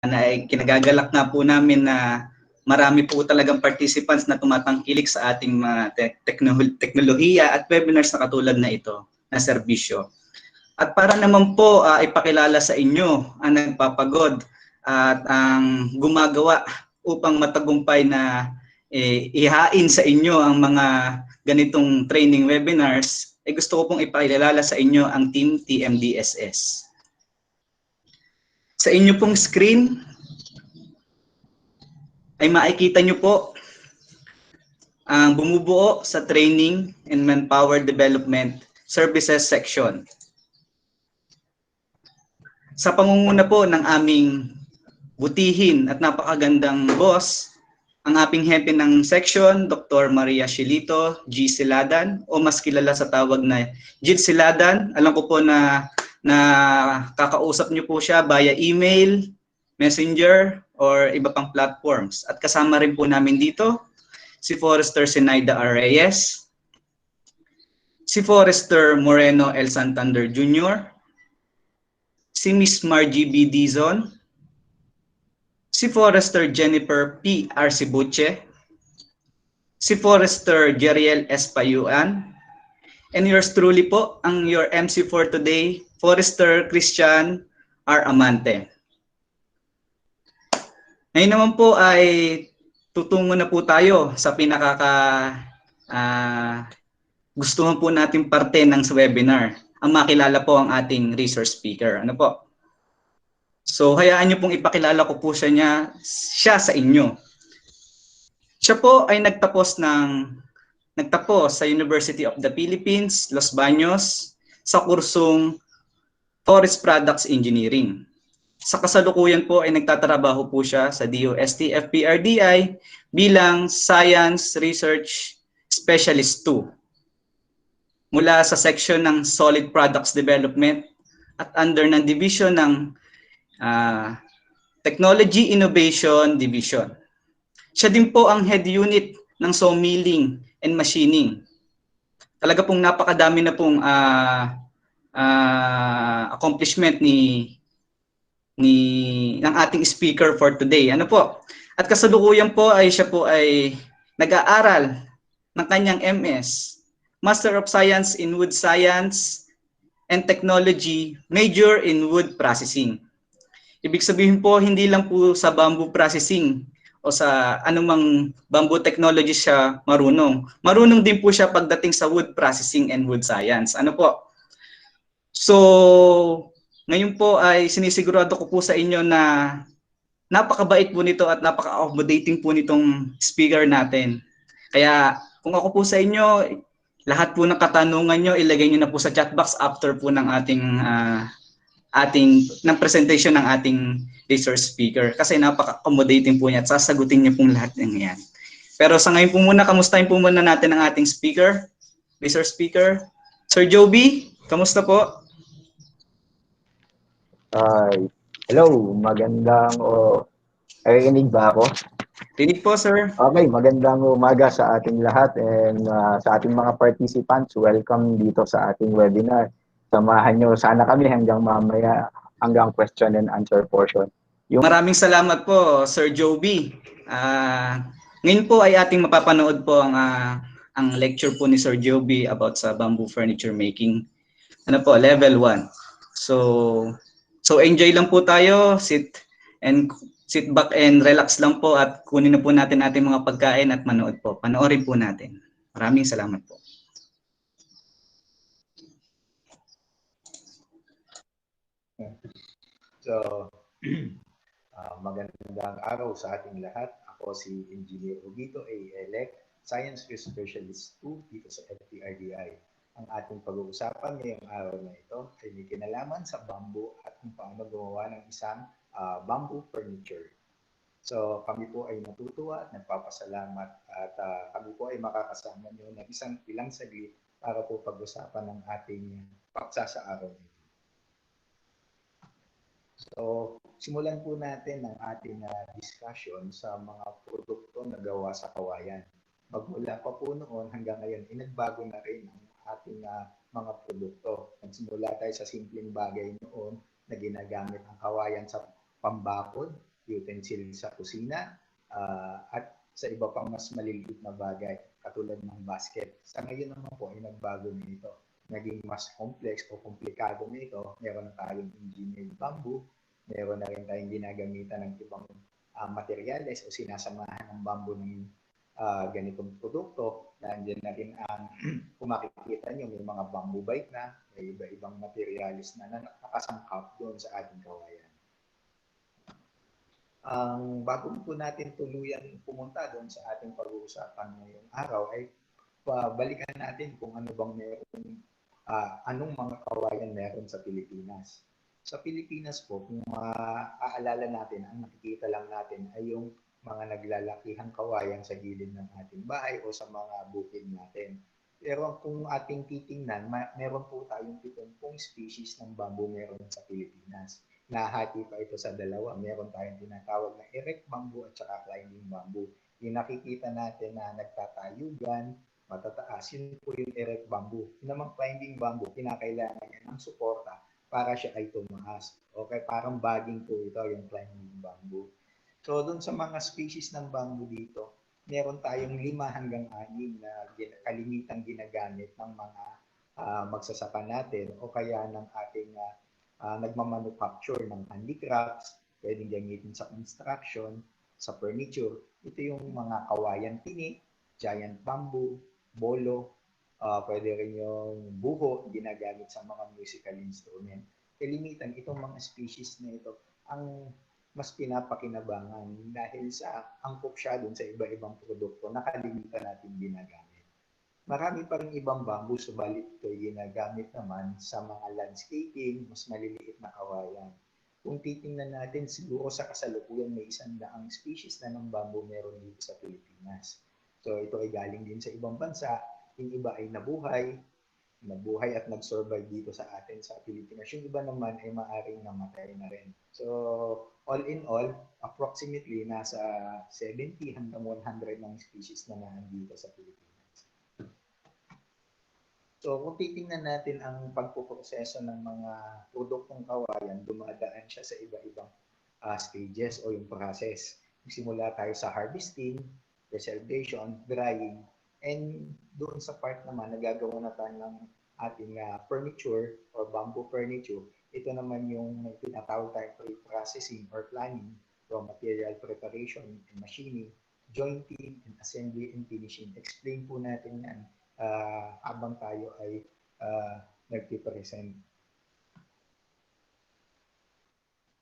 na kinagagalak na po namin na marami po talagang participants na tumatangkilik sa ating teknolohiya at webinars na katulad na ito na serbisyo. At para naman po ipakilala sa inyo ang nagpapagod at ang gumagawa upang matagumpay na ihain sa inyo ang mga ganitong training webinars, gusto ko pong ipakilala sa inyo ang Team TMDSS. Sa inyo pong screen ay makikita nyo po ang bumubuo sa Training and Manpower Development Services section. Sa pangunguna po ng aming butihin at napakagandang boss, ang aming hepe ng section, Dr. Maria Shilito G. Siladan, o mas kilala sa tawag na Jid Siladan. Alam ko po na kakausap niyo po siya via email, messenger, or iba pang platforms. At kasama rin po namin dito si Forrester Zenaida R. Reyes, si Forrester Moreno L. Santander Jr., si Miss Margie B. Dizon, si Forrester Jennifer P. Arcibuche, si Forrester Jeriel S. Payuan, and yours truly po, ang your MC for today, Forrester Christian R. Amante. Ngayon naman po ay tutungo na po tayo sa gustuhan po nating parte ng webinar. Ang makilala po ang ating resource speaker. Ano po? So hayaan niyo pong ipakilala ko po siya sa inyo. Siya po ay nagtapos sa University of the Philippines, Los Baños, sa kursong Forest Products Engineering. Sa kasalukuyan po ay nagtatrabaho po siya sa DOST FPRDI bilang Science Research Specialist 2 mula sa section ng Solid Products Development at under ng division ng Technology Innovation Division. Siya din po ang head unit ng sawmilling and machining. Talaga pong napakadami na pong accomplishment ng ating speaker for today. Ano po? At kasalukuyan po ay siya po ay nag-aaral ng kanyang MS, Master of Science in Wood Science and Technology, major in wood processing. Ibig sabihin po, hindi lang po sa bamboo processing o sa anumang bamboo technology siya marunong. Marunong din po siya pagdating sa wood processing and wood science. Ano po? So, ngayon po ay sinisigurado ko po sa inyo na napakabait po nito at napaka-accommodating po nitong speaker natin. Kaya kung ako po sa inyo, lahat po ng katanungan nyo, ilagay nyo na po sa chat box after po ng ng presentation ng ating resource speaker. Kasi napaka-accommodating po niya at sasagutin niya pong lahat ng yan. Pero sa ngayon po muna, kamustahin po muna natin ang ating speaker, resource speaker. Sir Joby, kamusta po? Hello, magandang narinig ba ako? Rinig po, sir. Okay, magandang umaga sa ating lahat and sa ating mga participants. Welcome dito sa ating webinar. Samahan nyo sana kami hanggang mamaya, hanggang question and answer portion. Maraming salamat po, Sir Joby. Ngayon po ay ating mapapanood po ang lecture po ni Sir Joby about sa bamboo furniture making. Ano po, level 1. So enjoy lang po tayo, sit back and relax lang po at kunin na po natin ating mga pagkain at manood po. Panoorin po natin. Maraming salamat po. So, magandang araw sa ating lahat. Ako si Engineer Ogito A. Elec, Science Specialist 2 dito sa FPRDI. Ang ating pag-uusapan ngayong araw na ito ay may kinalaman sa bamboo at kung paano gumawa ng isang bamboo furniture. So kami po ay natutuwa at nagpapasalamat at kami po ay makakasama nyo ng ilang saglit para po pag-usapan ng ating paksa sa araw nito. So simulan po natin ang ating discussion sa mga produkto na gawa sa kawayan. Magmula pa po noon hanggang ngayon, nagbago na rin ang ating mga produkto. Nagsimula tayo sa simpleng bagay noon na ginagamit ang kawayan sa pambakod, utensil sa kusina, at sa iba pang mas maliliit na bagay katulad ng basket. Sa ngayon naman po ay nagbago na ito. Naging mas complex o komplikado na ito. Meron na tayong engineered bamboo, meron na rin tayong ginagamitan ng ibang materyales o sinasamahan ng bamboo ng ganitong produkto. Nandiyan na rin ang kung makikita nyo, may mga bamboo bite na, may iba-ibang materialis na nakasangkap doon sa ating kawayan. Bago po natin tuluyan pumunta doon sa ating pag-uusapan ngayong araw, ay balikan natin kung ano bang meron, anong mga kawayan meron sa Pilipinas. Sa Pilipinas po, kung maaalala natin, ang nakikita lang natin ay yung mga naglalakihang kawayan sa gilid ng ating bahay o sa mga bukid natin. Pero kung ating titingnan, meron po tayong 70 species ng bamboo meron sa Pilipinas. Nahati pa ito sa dalawa. Meron tayong tinatawag na erect bamboo at saka climbing bamboo. Yung nakikita natin na nagtatayugan, matataas, yun po yung erect bamboo. Yung namang climbing bamboo, kinakailangan niya ng suporta para siya ay tumaas. Okay, parang bagging po ito, yung climbing bamboo. So, doon sa mga species ng bamboo dito, meron tayong 5 hanggang 6 na kalimitang ginagamit ng mga magsasaka natin o kaya ng ating nagmamanufacture ng handicrafts, pwedeng gamitin sa construction, sa furniture. Ito yung mga kawayan tini, giant bamboo, bolo, pwede rin yung buho, ginagamit sa mga musical instrument. Kalimitan, itong mga species na ito, ang mas pinapakinabangan dahil sa angkop siya dun sa iba-ibang produkto na kalimitan natin ginagamit. Marami pa rin ibang bamboo, subalit ito ginagamit naman sa mga landscaping, mas maliliit na kawayan. Kung titingnan natin, siguro sa kasalukuyan may 100 species na ng bamboo meron dito sa Pilipinas. So ito ay galing din sa ibang bansa, yung iba ay nabuhay at nag-survive dito sa atin sa Pilipinas. Yung iba naman ay maaaring namatay na rin. So, all in all, approximately nasa 70 hanggang 100 ng species na nandito sa Pilipinas. So, kung titingnan natin ang pagpuproseso ng mga produktong kawayan, dumadaan siya sa iba-ibang stages o yung process. Simula tayo sa harvesting, preservation, drying, and doon sa part naman, nagagawa na tayo ng ating furniture or bamboo furniture. Ito naman yung tinatawag tayo pre-processing or planning, raw material preparation and machining, jointing and assembly and finishing. Explain po natin yan habang tayo ay nagpipresent.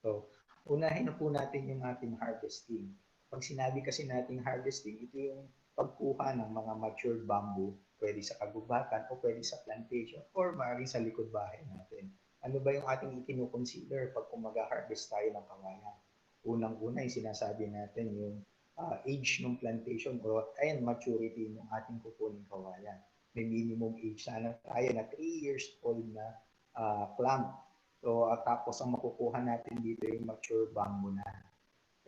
So, unahin na po natin yung ating harvesting. Pag sinabi kasi nating harvesting, ito yung pagkuha ng mga matured bamboo, pwede sa kagubatan o pwede sa plantation or maaaring sa likod bahay natin. Ano ba yung ating i-consider pag mag-harvest tayo ng kawayan? Unang-una yung sinasabi natin yung age ng plantation o maturity ng ating kukuning kawayan. May minimum age sana tayo na 3 years old na clamp. So, tapos ang makukuha natin dito yung mature bamboo na.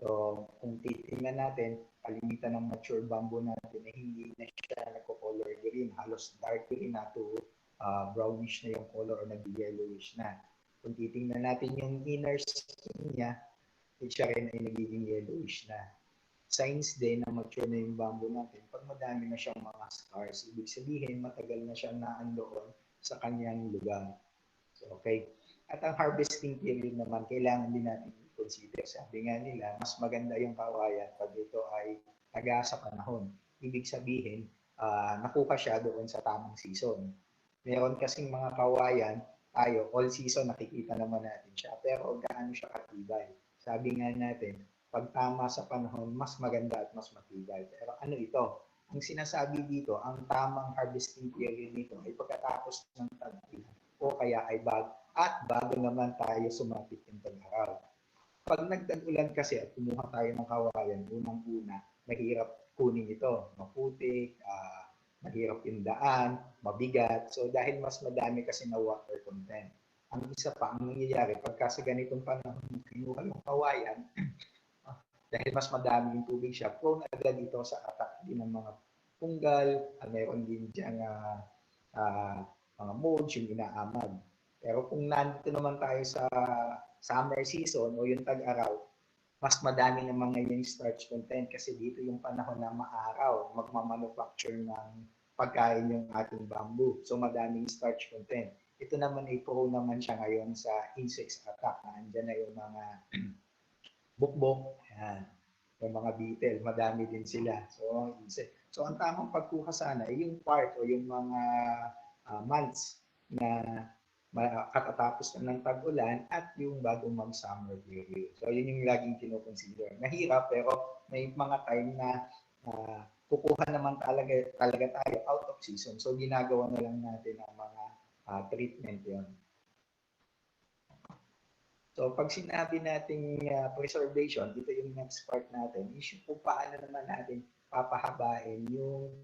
So, kung titingnan natin, kalimitan ng mature bamboo natin na hindi na siya nagko-color green, halos dark green na to brownish na yung color o nag-yellowish na. Kung titingnan natin yung inner skin niya, siya rin ay nagiging yellowish na. Signs din na mature na yung bamboo natin, pag madami na siyang mga scars, ibig sabihin matagal na siyang naandoon sa kanyang lugar. So, okay. At ang harvesting period naman, kailangan din natin i-consider. Sabi nga nila, mas maganda yung kawayan pag ito ay taga sa panahon. Ibig sabihin, nakuha siya doon sa tamang season. Meron kasing mga kawayan, tayo, all season nakikita naman natin siya, pero gaano siya katibay. Sabi nga natin, pag tama sa panahon, mas maganda at mas matibay. Pero ano ito? Ang sinasabi dito, ang tamang harvesting period nito ay pagkatapos ng tag-ulan o kaya ay bago naman tayo sumapit yung tag-araw. Pag nagtag-ulan kasi at kumuha tayo ng kawayan, unang-una, mahirap kunin ito. Maputik, mahirap yung daan, mabigat. So dahil mas madami kasi na water content. Ang isa pa, ang nangyayari, pagka sa ganitong panahon, kinuha yung kawayan, dahil mas madami yung tubig siya, prone agad ito sa attack din ng mga punggal, mayroon din dyan mga molds, yung inaamag. Pero kung nandito naman tayo sa summer season o yung tag-araw, mas madami naman ngayon yung starch content kasi dito yung panahon na maaraw, magmamanufacture ng pagkain yung ating bamboo. So madaming starch content. Ito naman ay prone naman siya ngayon sa insects attack. Andiyan na yung mga bukbok, yan. Yung mga beetle, madami din sila. So, so ang tamang pagkuha sana ay yung part o yung mga months na katatapos na ng tag-ulan at yung bagong mag-summer period. So, yun yung laging kinoconsider. Mahirap pero may mga time na kukuha naman talaga tayo out of season. So, ginagawa na lang natin ang mga treatment yon. So, pag sinabi nating preservation, dito yung next part natin, is kung paano naman natin papahabain yung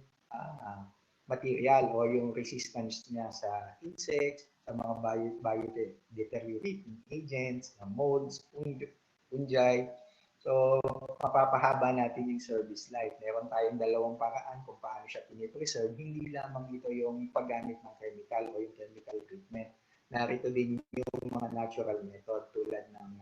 material o yung resistance niya sa insects, sa mga biodeteriorating agents, molds, fungi. So, mapapahaba natin yung service life. Meron tayong dalawang paraan kung paano siya pinipreserve. Hindi lamang ito yung paggamit ng chemical o yung chemical treatment. Narito din yung mga natural method tulad ng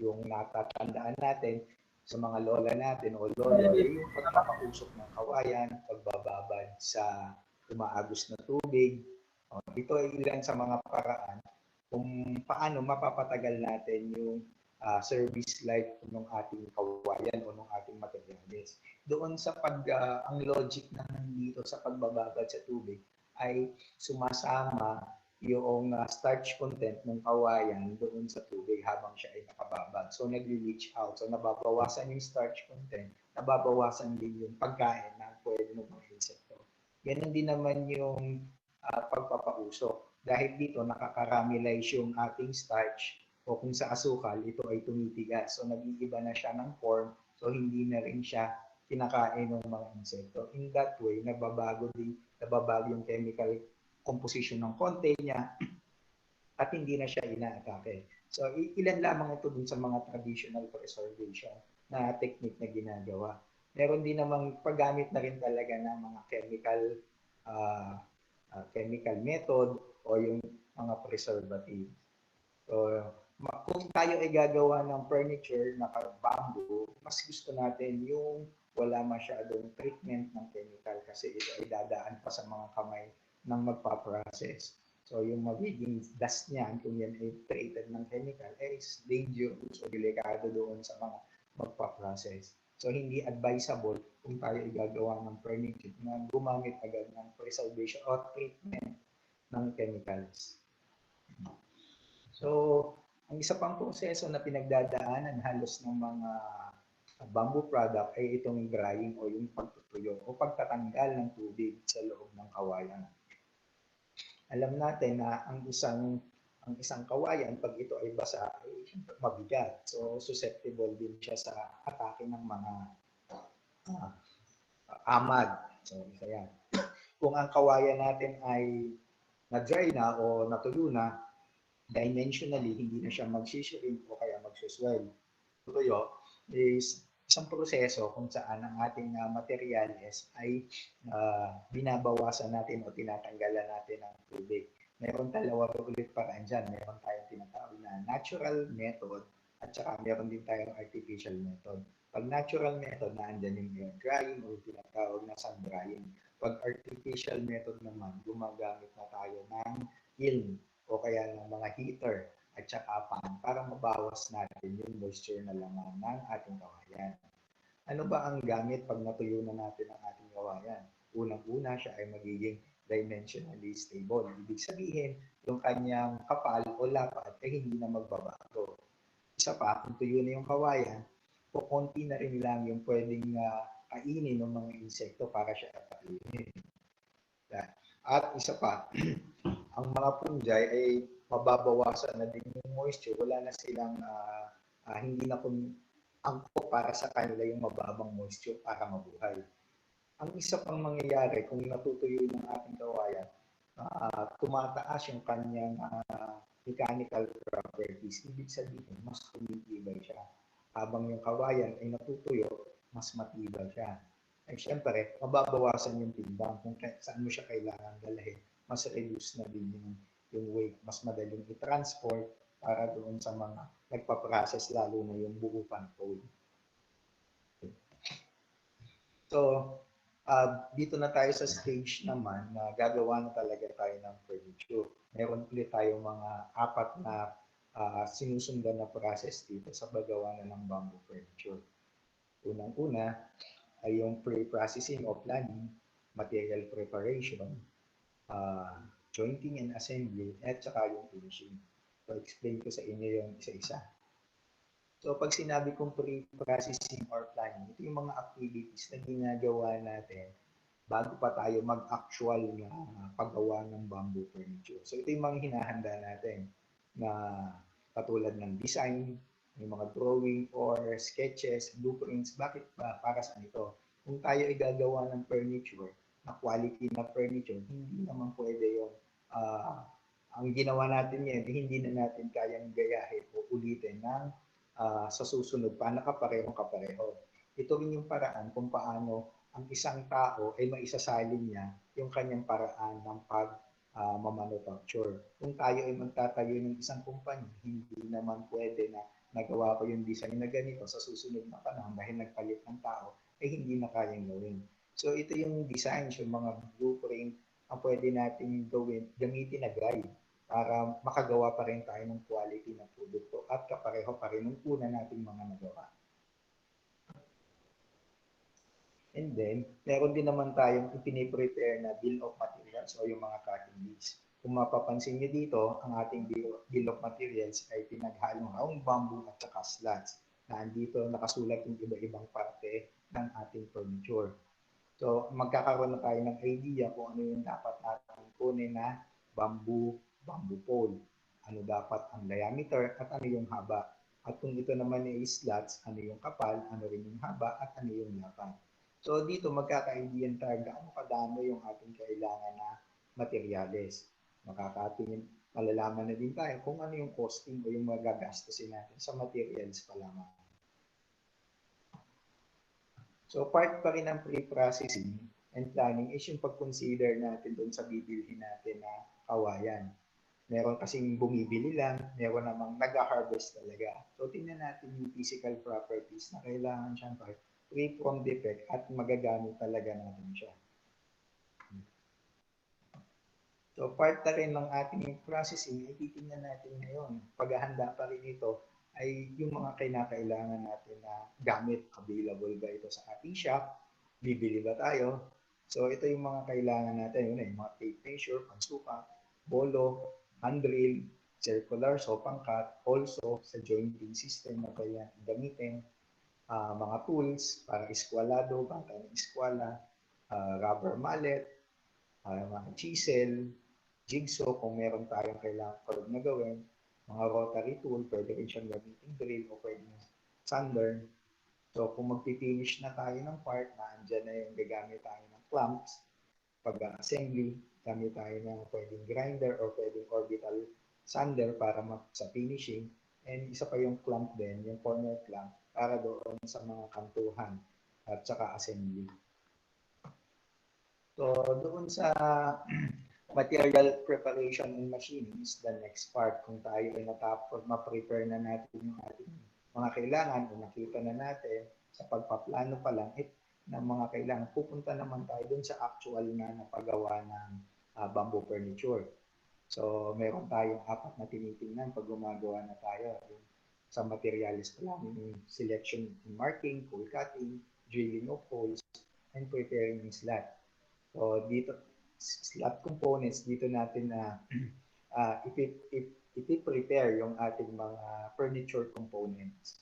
yung natatandaan natin sa mga lola natin o lolo, yung pagpapausok ng kawayan, pagbababad sa umaagos na tubig. Ito ay ilan sa mga paraan kung paano mapapatagal natin yung service life ng ating kawayan o ng ating materials. Doon sa ang logic naman dito sa pagbababad sa tubig ay sumasama yung starch content ng kawayan doon sa tubig habang siya ay nakababad. So, nag-leach out. So, nababawasan yung starch content, nababawasan din yung pagkain na pwede ng mga insekto. Ganun din naman yung pagpapausok. Dahil dito, nakakaramelize yung ating starch o kung sa asukal, ito ay tumitigas. So, nag-iiba na siya ng form. So, hindi na rin siya kinakain ng mga insekto. In that way, nababago yung chemical composition ng konti niya at hindi na siya inaatake. So, ilan lamang ito dun sa mga traditional preservation na technique na ginagawa. Meron din namang paggamit na rin talaga ng mga chemical method o yung mga preservative. So, kung tayo ay gagawa ng furniture na bamboo, mas gusto natin yung wala masyadong treatment ng chemical kasi ito ay dadaan pa sa mga kamay ng magpa-process. So, yung magiging dust niyan, kung yan ay treated ng chemical, is dangerous o delikado doon sa mga magpa-process. So, hindi advisable kung tayo ay gagawa ng furniture na gumamit agad ng preservation or treatment ng chemicals. So, ang isa pang proseso na pinagdadaanan halos ng mga bamboo product ay itong drying o yung pagtutuyo o pagtatanggal ng tubig sa loob ng kawayan. Alam natin na ang isang kawayan, pag ito ay basa, ay mabigat. So, susceptible din siya sa atake ng mga amag. So, isa yan. Kung ang kawayan natin ay na-dry na o natuyo na, dimensionally, hindi na siya mag-shrink o kaya mag-swell. Tuyo is isang proseso kung saan ang ating materials ay binabawasan natin o tinatanggalan natin ng tubig. Meron dalawa ulit paraan dyan. Meron tayong tinatawag na natural method at saka meron din tayong artificial method. Pag natural method, naandyan yung air drying o tinatawag na sun drying. Pag artificial method naman, gumagamit na tayo ng kiln o kaya ng mga heater at saka pan para mabawas natin yung moisture na laman ng ating kawayan. Ano ba ang gamit pag natuyo na natin ang ating kawayan? Unang-una, siya ay magiging dimensionally stable. Ibig sabihin, yung kanyang kapal o lapad ay hindi na magbabago. Isa pa, kung tuyo na yung kawayan, konti na rin lang yung pwedeng kainin ng mga insekto para siya kainin. At isa pa, ang mga fungi ay mababawasan na din yung moisture. Wala na silang, hindi na angkop para sa kanila yung mababang moisture para mabuhay. Ang isa pang mangyayari kung natutuyo ng ating kawayan, tumataas yung kanyang mechanical properties. Ibig sabihin, mas tumitibay siya. Habang yung kawayan ay natutuyo, mas matibay siya. Ay siyempre, mababawasan yung timbang kung saan mo siya kailangan dalhin. Mas reduce na din yung weight, mas madaling i-transport para doon sa mga nagpa-process lalo na yung buupan pole. So, dito na tayo sa stage naman na gagawa na talaga tayo ng furniture. Meron ulit tayo mga 4 na sinusundan na process dito sa paggawa na ng bamboo furniture. Unang-una ay yung pre-processing o planning, material preparation, jointing and assembly, at saka yung finishing. So, explain ko sa inyo yung isa-isa. So, pag sinabi kong pre-processing or planning, ito yung mga activities na ginagawa natin bago pa tayo mag-actual na paggawa ng bamboo furniture. So, ito yung mga hinahanda natin na katulad ng design, yung mga drawing or sketches, blueprints. Bakit ba? Para saan ito? Kung tayo ay gagawa ng furniture, na quality na furniture, hindi naman pwede yun. Ang ginawa natin yan, hindi na natin kayang gayahin o ulitin ng sa susunod pa nakaparehong-kapareho. Ito rin yung paraan kung paano ang isang tao ay maisasalin niya yung kanyang paraan ng manufacture. Kung tayo ay magtatayo ng isang kumpanya, hindi naman pwede na nagawa ko yung design na ganito sa susunod na panahon dahil nagpalit ng tao, ay hindi na kayang gawin. So ito yung designs, yung mga blueprint ang pwede natin gawin, gamitin na guide para makagawa pa rin tayo ng quality ng produkto at kapareho pa rin ng una nating mga nagawa. And then, meron din naman tayong ipiniprepare na bill of materials o yung mga cutting list. Kung mapapansin nyo dito, ang ating bill of materials ay pinaghalong round bamboo at saka slats. Na andito nakasulat yung iba-ibang parte ng ating furniture. So, magkakaroon na tayo ng idea kung ano yung dapat natin kunin na bamboo pole. Ano dapat ang diameter at ano yung haba. At kung ito naman ay slats, ano yung kapal, ano rin yung haba at ano yung lapad. So dito magkaka-idea tayo gaano kadami yung ating kailangan na materyales. Malalaman na din tayo kung ano yung costing o yung magagastusin natin sa materials pa lamang. So part pa rin ng pre-processing and planning is yung pag-consider natin doon sa bibilhin natin na kawayan. Meron kasing bumibili lang, meron namang nag-harvest talaga. So tingnan natin yung physical properties na kailangan siyempre free from defect at magagamit talaga natin siya. So part na rin ng ating processing ay titingnan natin ngayon. Paghahanda pa rin ito ay yung mga kinakailangan natin na gamit. Available ba ito sa ating shop? Bibili ba tayo? So ito yung mga kailangan natin. Yun yung mga tape measure, pansukat, bolo, hand drill, circular, so pangkat, also sa jointing system na kailangan gamitin, mga tools para iskwalado, bangka ng iskwala, rubber mallet, mga chisel, jigsaw kung meron tayong kailangan curve na gawin, mga rotary tool, pwede rin siyang gamitin drill o pwede sander. So kung magpipinish na tayo ng part, andyan na yung gagamit tayo ng clamps, pag-assembly, gamit tayo ng pwedeng grinder o pwedeng orbital sander para sa finishing. And isa pa yung clamp din, yung corner clamp, para doon sa mga kantuhan at saka assembly. So doon sa material preparation and machining is the next part. Kung tayo ay natapos, ma-prepare na natin yung ating mga kailangan o nakita na natin sa pagpaplano pa lang, ng mga kailangan, pupunta naman tayo dun sa actual na paggawa ng bamboo furniture. So, meron tayong 4 na tinitingnan pag gumagawa na tayo. Sa materials pa lang, yung selection and marking, hole cutting, drilling of holes, and preparing yung slat. So, dito, slat components, dito natin na ipi-prepare yung ating mga furniture components.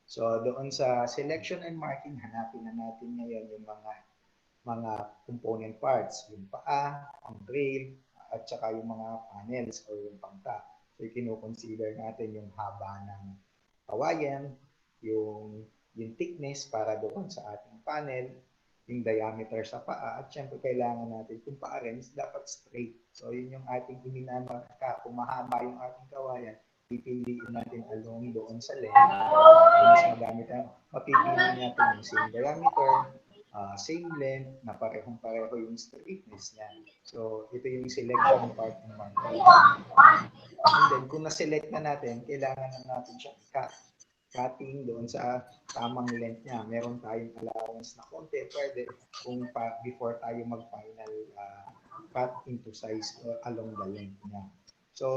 So doon sa selection and marking, hanapin na natin ngayon yung mga component parts, yung paa, ang rail, at saka yung mga panels o yung pangta. So kino-consider natin yung haba ng kawayan, yung thickness para doon sa ating panel, yung diameter sa paa, at syempre kailangan natin kung paa rin dapat straight. So yun yung ating iminamaka. Kung mahaba yung ating kawayan, pipiliin natin along doon sa length. Mas magamit ang mapipili natin yung same diameter, same length, na parehong-pareho yung straightness niya. So, ito yung selection part ng marker. And then, kung na-select na natin, kailangan na natin siya i-cut. Cutting doon sa tamang length niya. Meron tayong allowance na konti. Pwede kung before tayo mag-final cut into size along the length niya. So,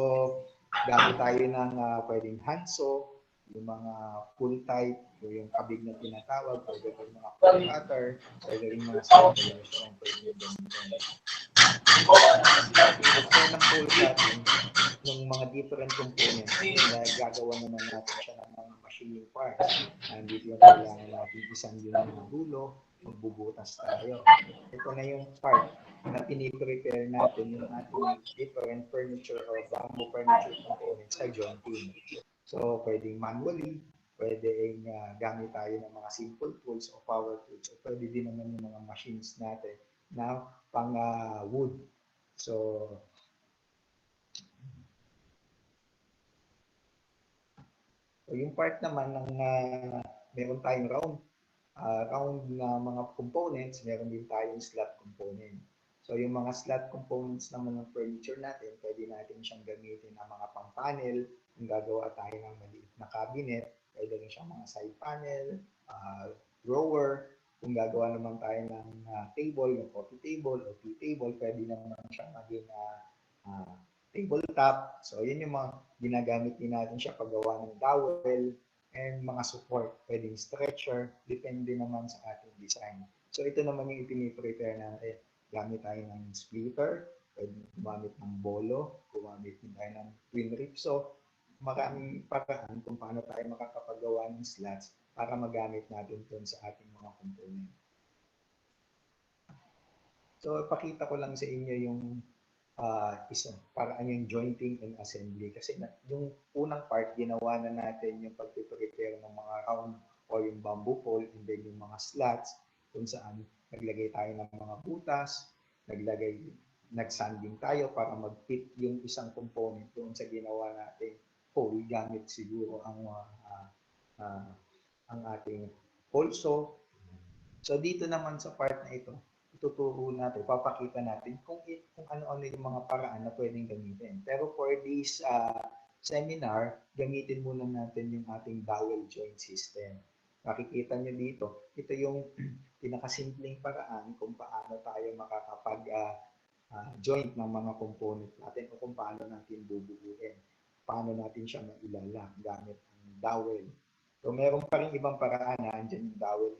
gamit tayo ng pwedeng handsaw, yung mga full type, yung kabig na tinatawag, pwede rin mga full cutter, pwede rin mga staplers kung pwede yung gamitin. After ng full cutting, ng mga different components, gagawa naman natin siya ng mga machining parts. Nandito yung kailangan natin isang yung mga dulo, magbubutas tayo. Ito na yung part na piniprepare natin yung ating different furniture or bamboo furniture components sa jointing. So, pwedeng manually, pwedeng gamit tayo ng mga simple tools o power tools. O pwede din naman yung mga machines natin na pang wood. So, yung part naman ng meron tayong round na mga components, meron din tayong slot component. So yung mga slot components naman ng furniture natin, pwede natin siyang gamitin ng mga pang-panel, kung gagawa tayo ng maliit na cabinet, pwede rin siyang mga side panel, drawer, kung gagawa naman tayo ng table, yung coffee table o tea table, pwede naman siyang maging tabletop. So, yun yung mga ginagamit din natin siya paggawa ng dowel and mga support. Pwedeng stretcher, depende naman sa ating design. So, ito naman yung ipiniprepare natin. Gamit tayo ng splitter, pwedeng gumamit ng bolo, gumamit din tayo ng twin rib. So, maraming paraan kung paano tayo makakapagawa ng slats para magamit natin ito sa ating mga component. So, pakita ko lang sa inyo yung isa, parang yung jointing and assembly. Kasi yung unang part, ginawa na natin yung pag-prepare ng mga round o yung bamboo pole and then yung mga slats kung saan naglagay tayo ng mga butas, nag-sanding tayo para mag-fit yung isang component doon sa ginawa natin hole gamit siguro ang ating hole saw. So dito naman sa part na ito, ituturo natin, papakita natin kung ano-ano yung mga paraan na pwedeng gamitin. Pero for this seminar, gamitin muna natin yung ating dowel joint system. Makikita nyo dito, ito yung pinakasimpleng paraan kung paano tayo makakapag-joint ng mga component natin o kung paano natin bubuuin. Paano natin siya mailala gamit ang dowel. So meron pa rin ibang paraan na andyan yung dowel.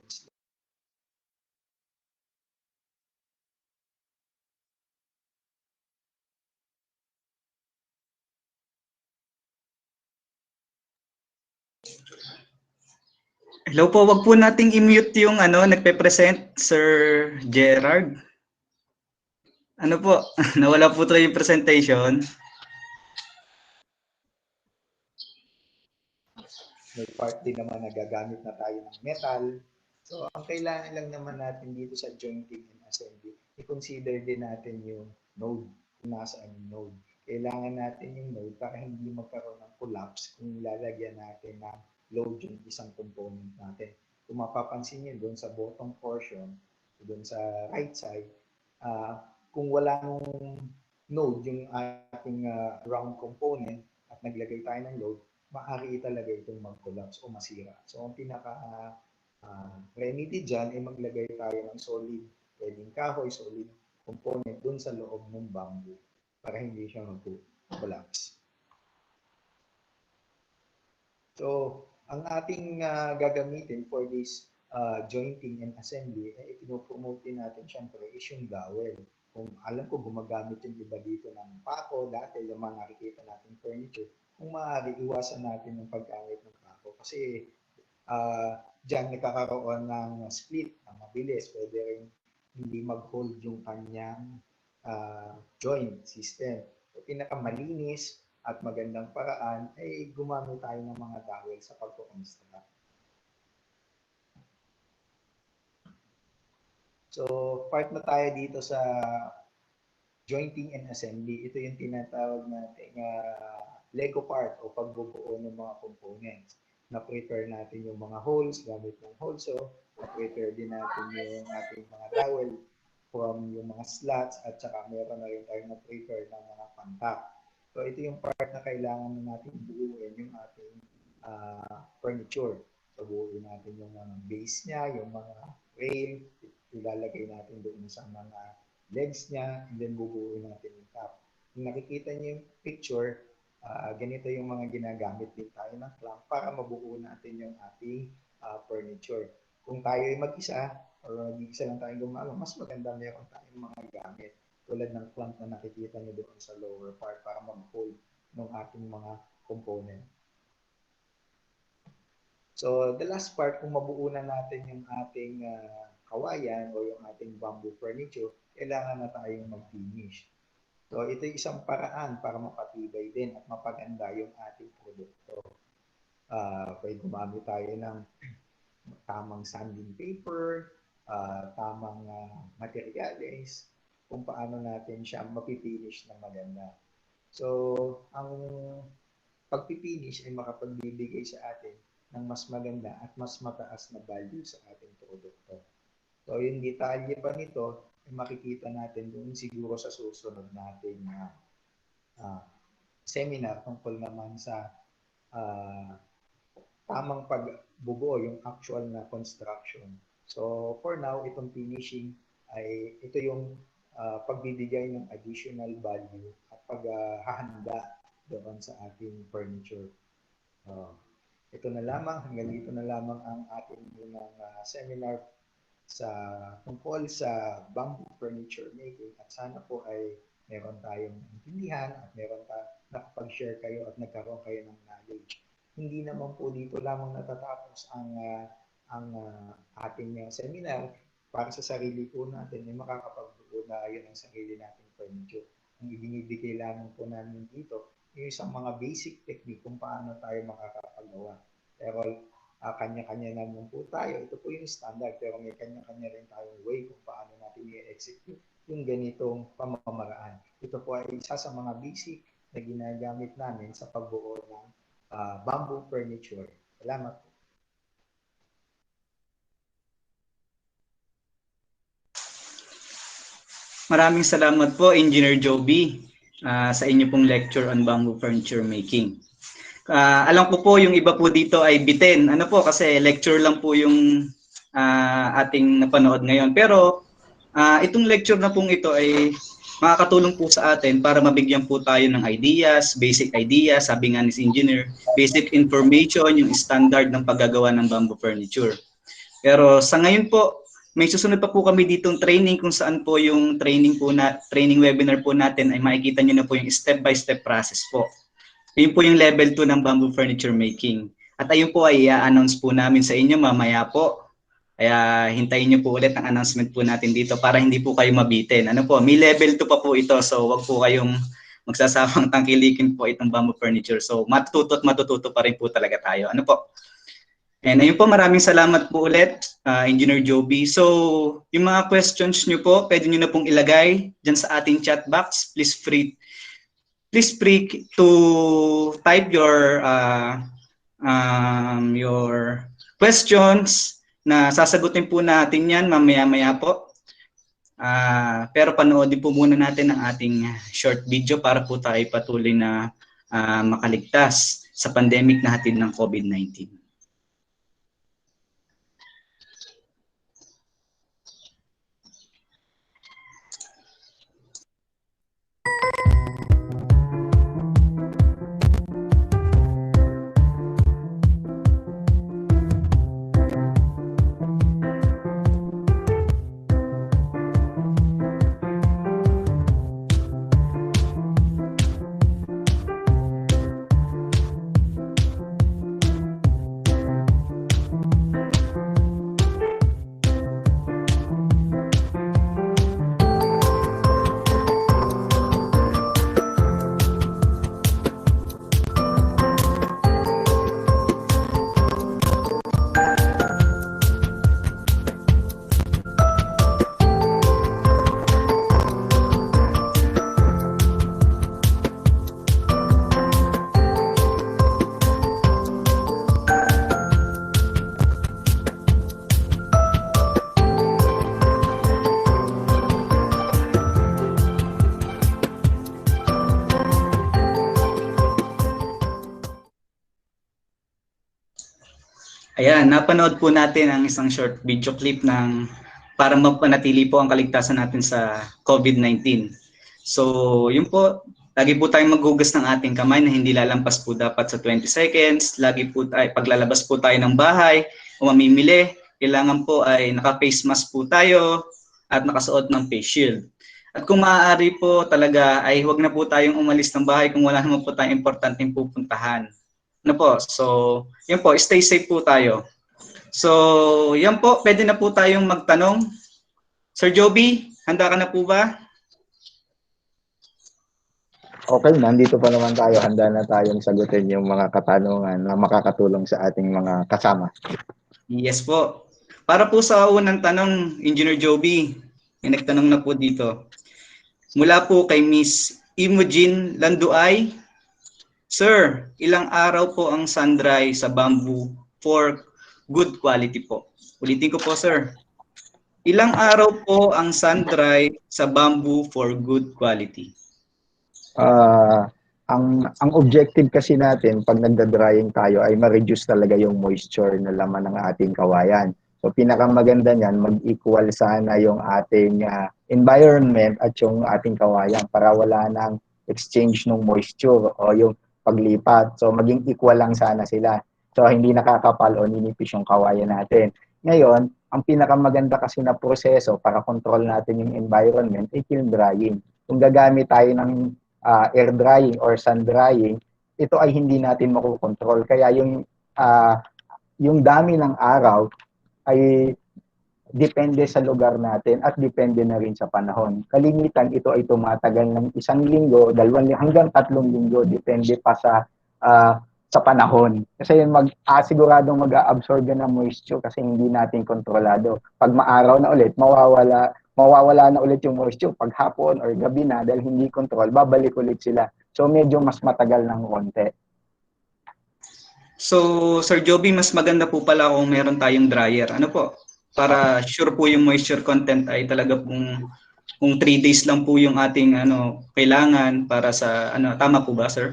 Hello po, wag po nating i-mute yung nagpe-present, Sir Gerard. Ano po, nawala po tayo yung presentation. May part din naman na gagamit na tayo ng metal. So, ang kailangan lang naman natin dito sa jointing and assembly, i-consider din natin yung node, kung nasaan yung node. Kailangan natin yung node para hindi magkaroon ng collapse kung lalagyan natin ng load yung isang component natin. Kung mapapansin nyo doon sa bottom portion, doon sa right side, kung walang node yung ating round component at naglagay tayo ng load, maaari talaga itong mag-collapse o masira. So, ang remedy dyan ay maglagay tayo ng solid, pwedeng kahoy, solid component dun sa loob ng bamboo para hindi siya mag-collapse. So, ang ating gagamitin for this jointing and assembly, ipinopromote din natin syempre is yung dowel. Kung alam ko gumagamit yung iba dito ng pako, dati yung mga nakikita natin furniture, kung maaari, iwasan natin yung paggamit ng pako. Kasi dyan nagkakaroon ng split na mabilis. Pwede rin hindi mag-hold yung kanyang joint system. So, pinakamalinis at magandang paraan ay gumamit tayo ng mga dowel sa pagkukonstruct. So, part na tayo dito sa jointing and assembly. Ito yung tinatawag natin Lego part o pagbubuo ng mga components. na-prepare natin yung mga holes gamit ng hole saw, na-prepare din natin yung ating mga dowel from yung mga slots, at saka meron na rin tayong na-prepare ng mga contact. So ito yung part na kailangan natin buuin yung ating furniture. So buuin natin yung mga base niya, yung mga rail, ilalagay natin doon sa mga legs niya, and then bubuuin natin yung top. Kung nakikita niyo yung picture, ganito yung mga ginagamit din tayo ng clamp para mabuo natin yung ating furniture. Kung tayo ay mag-isa, or mag-isa lang tayong gumagawa, mas maganda meron tayong mga gamit tulad ng clamp na nakikita niyo doon sa lower part para mag-hold ng ating mga component. So, the last part, kung mabuo na natin yung ating kawayan o yung ating bamboo furniture, kailangan na tayong mag-finish. So, ito yung isang paraan para mapatibay din at mapaganda yung ating produkto. Pwede gumamit tayo ng tamang sanding paper, tamang materials, kung paano natin siya mapipinish na maganda. So, ang pagpipinish ay makapagbibigay sa atin ng mas maganda at mas mataas na value sa ating produkto. So, yung detalye pa nito, ay makikita natin doon siguro sa susunod nating seminar tungkol naman sa tamang pagbubuo, yung actual na construction. So, for now, itong finishing ay ito yung pagbibigay ng additional value at paghahanda doon sa ating furniture. Ito na lamang, hanggang dito na lamang ang ating seminar sa tungkol sa bamboo furniture making, at sana po ay meron tayong intindihan at meron nakapag-share kayo at nagkaroon kayo ng knowledge. Hindi naman po dito lamang natatapos ang ating seminar. Para sa sarili po natin ay makakapagbuo na yun ang sarili nating furniture. Ang ibinibigay lamang po namin dito yung isang mga basic technique kung paano tayo makakapagawa. Pero kanya-kanya naman po tayo. Ito po yung standard, pero may kanya-kanya rin tayong way kung paano natin i-execute yung ganitong pamamaraan. Ito po ay isa sa mga basic na ginagamit namin sa pagbuo ng bamboo furniture. Salamat po. Maraming salamat po, Engineer Joby, sa inyo pong lecture on bamboo furniture making. Alam ko po yung iba po dito ay bitin. Ano po, kasi lecture lang po yung ating napanood ngayon. Pero itong lecture na pong ito ay makakatulong po sa atin para mabigyan po tayo ng ideas, basic ideas, sabi nga ni engineer, basic information, yung standard ng paggagawa ng bamboo furniture. Pero sa ngayon po, may susunod pa po kami ditong training kung saan po yung training webinar po natin ay makikita nyo na po yung step-by-step process po. Yun po yung level 2 ng bamboo furniture making. At ayun po ay i-announce po namin sa inyo mamaya po. Kaya hintayin nyo po ulit ang announcement po natin dito para hindi po kayo mabitin. Ano po, may level 2 pa po ito, so wag po kayong magsasawang tangkilikin po itong bamboo furniture. So matututo pa rin po talaga tayo. Ano po? And ayun po, maraming salamat po ulit, Engineer Joby. So, yung mga questions nyo po, pwede nyo na pong ilagay dyan sa ating chat box. Please free to type your questions na sasagutin po natin yan mamaya-maya po. Pero panoodin po muna natin ang ating short video para po tayo patuloy na makaligtas sa pandemic na hatid ng COVID-19. Ayan, napanood po natin ang isang short video clip ng para mapanatili po ang kaligtasan natin sa COVID-19. So, yun po, lagi po tayong maghugas ng ating kamay na hindi lalampas po dapat sa 20 seconds. Lagi po tayo, paglalabas po tayo ng bahay o mamimili, kailangan po ay naka-face mask po tayo at nakasuot ng face shield. At kung maaari po talaga ay huwag na po tayong umalis ng bahay kung wala naman po tayong importanteng pupuntahan. Ano po? So, yun po, stay safe po tayo. So, yan po, pwede na po tayong magtanong. Sir Joby, handa ka na po ba? Okay, nandito pa naman tayo. Handa na tayong sagutin yung mga katanungan na makakatulong sa ating mga kasama. Yes po. Para po sa unang tanong, Engineer Joby, may nagtanong na po dito. Mula po kay Miss Imogen Landuay. Sir, ilang araw po ang sun-dry sa bamboo for good quality po? Ulitin ko po, sir. Ilang araw po ang sun-dry sa bamboo for good quality? Ang objective kasi natin pag nagda-drying tayo ay ma-reduce talaga yung moisture na laman ng ating kawayan. So pinakamaganda niyan, mag-equal sana yung ating environment at yung ating kawayan para wala nang exchange ng moisture o yung paglipat. So maging equal lang sana sila. So hindi nakakapal o ninipis yung kawayan natin. Ngayon, ang pinakamaganda kasi na proseso para control natin yung environment ay kiln drying. Kung gagamit tayo ng air drying or sun drying, ito ay hindi natin makokontrol. Kaya yung dami ng araw ay depende sa lugar natin at depende na rin sa panahon. Kalimitan ito ay tumatagal ng 1 linggo, 2 hanggang 3 linggo, depende pa sa panahon. Kasi siguradong mag-a-absorb yan ng moisture kasi hindi natin kontrolado. Pag maaraw na ulit, mawawala na ulit yung moisture. Pag hapon or gabi na, dahil hindi control, babalik ulit sila. So medyo mas matagal ng konti. So, Sir Joby, mas maganda po pala kung meron tayong dryer. Ano po? Para sure po yung moisture content ay talaga kung 3 days lang po yung ating kailangan para sa tama po ba, sir?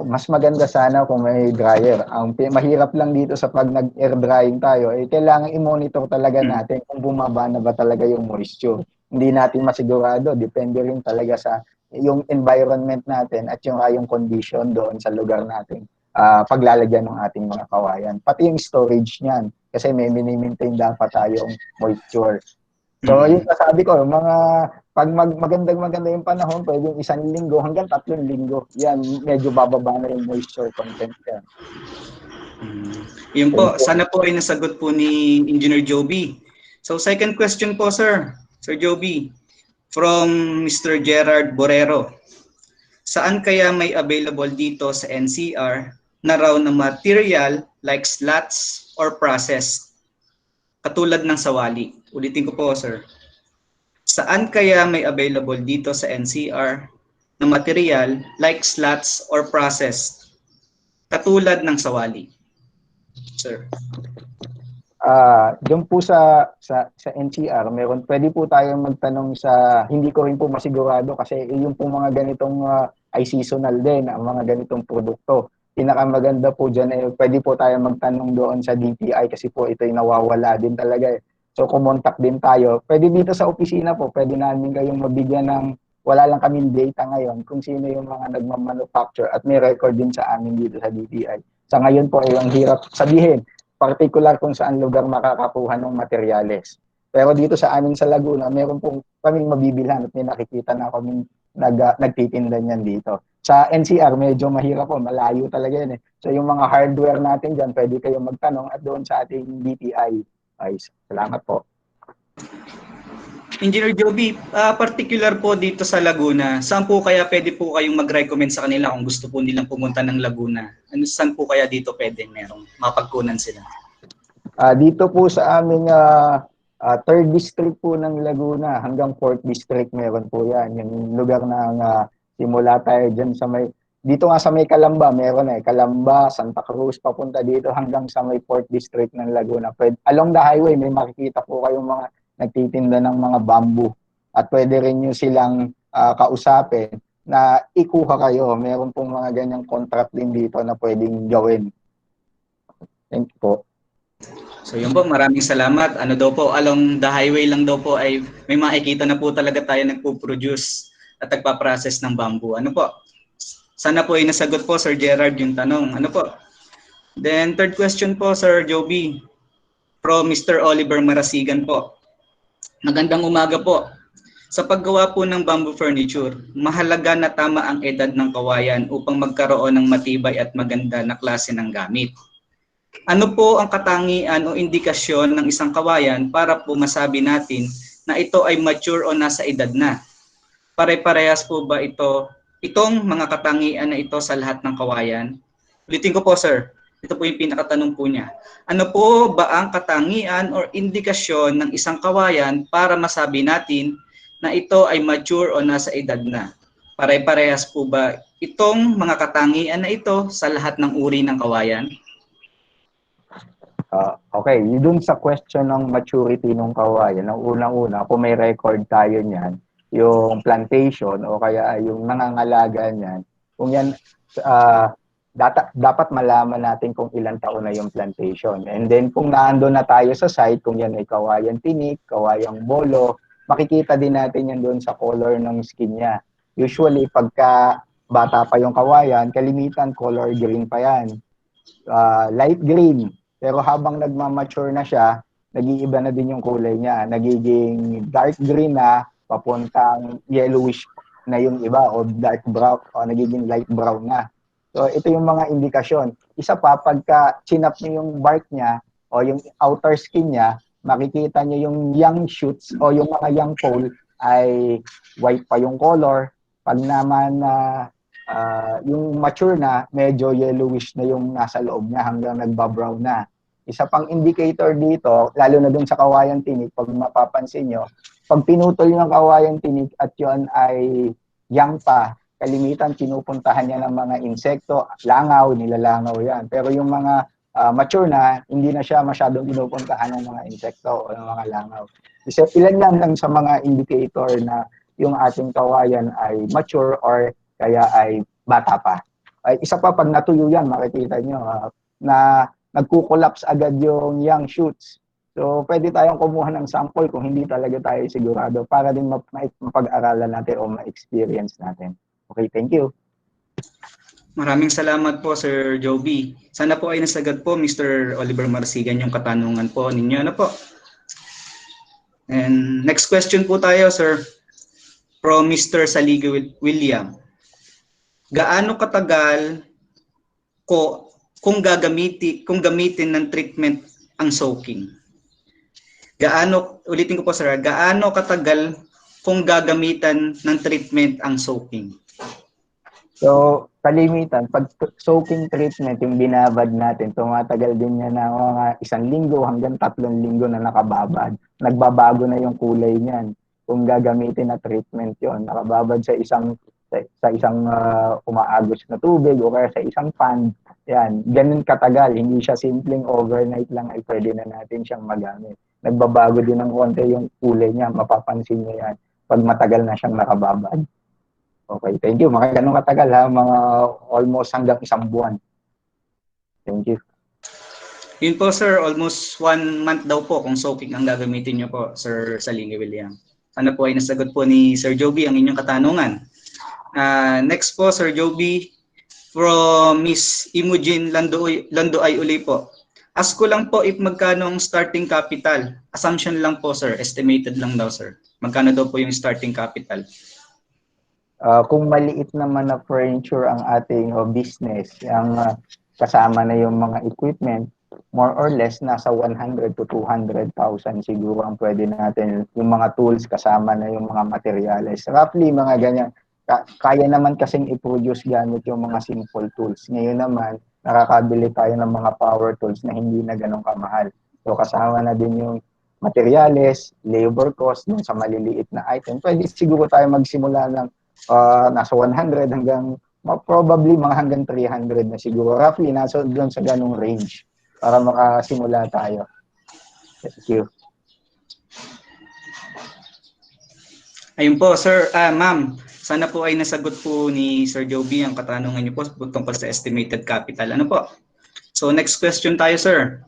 Mas maganda sana kung may dryer. Ang mahirap lang dito sa pag nag-air drying tayo, kailangan i-monitor talaga natin kung bumaba na ba talaga yung moisture. Hindi natin masigurado, depende rin talaga sa yung environment natin at yung condition doon sa lugar natin. Paglalagyan ng ating mga kawayan. Pati yung storage niyan, kasi may mini-maintain dapat tayong moisture. So, yung sabi ko, pag maganda yung panahon, pwedeng 1 linggo hanggang 3 linggo. Yan, medyo bababa na yung moisture content yan. Yun po, sana po ay nasagot po ni Engineer Joby. So, second question po, sir. Sir Joby, from Mr. Gerard Borrero. Saan kaya may available dito sa NCR na raw na material like slats or processed katulad ng sawali? Ulitin ko po, sir. Saan kaya may available dito sa NCR na material like slats or processed katulad ng sawali? Sir. Doon po sa NCR, pwede po tayong magtanong sa, hindi ko rin po masigurado kasi yung po mga ganitong ay seasonal din, ang mga ganitong produkto. Pinakamaganda po dyan, pwede po tayong magtanong doon sa DTI kasi po ito ay nawawala din talaga. So, kumontak din tayo. Pwede dito sa opisina po, pwede namin kayong mabigyan ng, wala lang kaming data ngayon kung sino yung mga nagmamanufacture at may record din sa amin dito sa DTI. Sa ngayon po ay ang hirap sabihin, particular kung saan lugar makakakuha ng materyales. Pero dito sa amin sa Laguna, meron pong kaming mabibilhan at may nakikita na kaming nagtitinda niyan dito. Sa NCR, medyo mahirap po, malayo talaga yan eh. So yung mga hardware natin dyan, pwede kayong magtanong at doon sa ating DTI. Ay, salamat po. Engineer Joby, particular po dito sa Laguna, saan po kaya pwede po kayong mag-recommend sa kanila kung gusto po nilang pumunta ng Laguna? Saan po kaya dito pwede merong mapagkunan sila? Dito po sa aming 3rd district po ng Laguna hanggang 4th district meron po yan. Yung lugar na simula tayo dyan sa dito nga sa may Calamba, meron Calamba, Santa Cruz, papunta dito hanggang sa may 4th district ng Laguna. Along the highway, may makikita po kayong mga nagtitinda ng mga bamboo. At pwede rin nyo silang kausapin na ikuha kayo. Meron pong mga ganyang contract din dito na pwedeng gawin. Thank you po. So yun po, maraming salamat. Ano daw po, along the highway lang daw po ay may makikita na po talaga tayo nagpo-produce at nagpa-process ng bamboo. Ano po? Sana po ay nasagot po, Sir Gerard, yung tanong. Ano po? Then third question po, Sir Joby, from Mr. Oliver Marasigan po. Magandang umaga po. Sa paggawa po ng bamboo furniture, mahalaga na tama ang edad ng kawayan upang magkaroon ng matibay at maganda na klase ng gamit. Ano po ang katangian o indikasyon ng isang kawayan para po masabi natin na ito ay mature o nasa edad na? Pare-parehas po ba itong mga katangian na ito sa lahat ng kawayan? Ulitin ko po, sir. Ito po yung pinakatanong po niya. Ano po ba ang katangian o indikasyon ng isang kawayan para masabi natin na ito ay mature o nasa edad na? Pare-parehas po ba itong mga katangian na ito sa lahat ng uri ng kawayan? Okay, dun sa question ng maturity ng kawayan, ang unang-una, kung may record tayo niyan, yung plantation o kaya yung nangangalaga niyan, kung yan, dapat malaman natin kung ilang taon na yung plantation. And then kung naandun na tayo sa site, kung yan ay kawayan tinik, kawayang bolo, makikita din natin yan doon sa color ng skin niya. Usually, pagka bata pa yung kawayan, kalimitan color green pa yan. Light green. Pero habang nagmamature na siya, nag-iiba na din yung kulay niya. Nagiging dark green na, papuntang yellowish na yung iba, o dark brown, o nagiging light brown na. So, ito yung mga indikasyon. Isa pa, pagka chinap niyo yung bark niya, o yung outer skin niya, makikita niyo yung young shoots, o yung mga young pole, ay white pa yung color. Pag naman yung mature na, medyo yellowish na yung nasa loob niya hanggang nagbabrown na. Isa pang indicator dito, lalo na dun sa kawayan tinik, pag mapapansin nyo, pag pinutol yung kawayan tinik at yun ay young pa, kalimitan pinupuntahan niya ng mga insekto, langaw, nilalangaw yan. Pero yung mga mature na, hindi na siya masyadong pinupuntahan ng mga insekto o ng mga langaw. Isa, ilan lang sa mga indicator na yung ating kawayan ay mature or kaya ay bata pa. Ay, isa pa, pag natuyo yan, makikita nyo na nagko-collapse agad yung young shoots. So, pwede tayong kumuha ng sample kung hindi talaga tayo sigurado para din mapag-aralan natin o ma-experience natin. Okay, thank you. Maraming salamat po, Sir Joby. Sana po ay nasagot po, Mr. Oliver Marasigan, yung katanungan po ninyo. Ano po? And next question po tayo, sir, from Mr. Saligo William. Gaano katagal kung gamitin ng treatment ang soaking? Ulitin ko po, sir, gaano katagal kung gagamitan ng treatment ang soaking? So, kalimitan, pag soaking treatment, yung binabad natin, tumatagal din niya na mga 1 linggo hanggang 3 linggo na nakababad. Nagbabago na yung kulay niyan. Kung gagamitin na treatment yon, nakababad sa isang umaagos na tubig o kaya sa isang pan. Yan, ganun katagal. Hindi siya simpleng overnight lang ay pwede na natin siyang magamit. Nagbabago din ng konti yung kulay niya. Mapapansin niyo yan pag matagal na siyang nakababad. Okay, thank you. Mga ganun katagal ha, mga almost hanggang 1 buwan. Thank you. Yun po, sir, almost 1 month daw po kung soaking ang gagamitin niyo po, Sir Saligo William. Sana po ay nasagot po ni Sir Joby ang inyong katanungan. Next po, Sir Joby, from Miss Imogen Landoay uli po. Ask ko lang po if magkano ang starting capital. Assumption lang po, sir. Estimated lang daw, sir. Magkano daw po yung starting capital? Kung maliit naman na furniture ang ating business, ang kasama na yung mga equipment, more or less nasa 100 to 200,000 siguro ang pwede natin, yung mga tools kasama na yung mga materials. Roughly mga ganyan. Kaya naman kasing i-produce gamit yung mga simple tools. Ngayon naman, nakakabili tayo ng mga power tools na hindi na ganun kamahal. So kasama na din yung materials, labor cost, yung sa maliliit na item. Pwede siguro tayo magsimula ng nasa 100 hanggang probably mga hanggang 300 na siguro. Roughly, nasa doon sa ganung range para makasimula tayo. Thank you. Ayun po, sir. Ma'am, sana po ay nasagot po ni Sir Joby ang katanungan niyo po tungkol sa estimated capital. Ano po? So next question tayo, sir.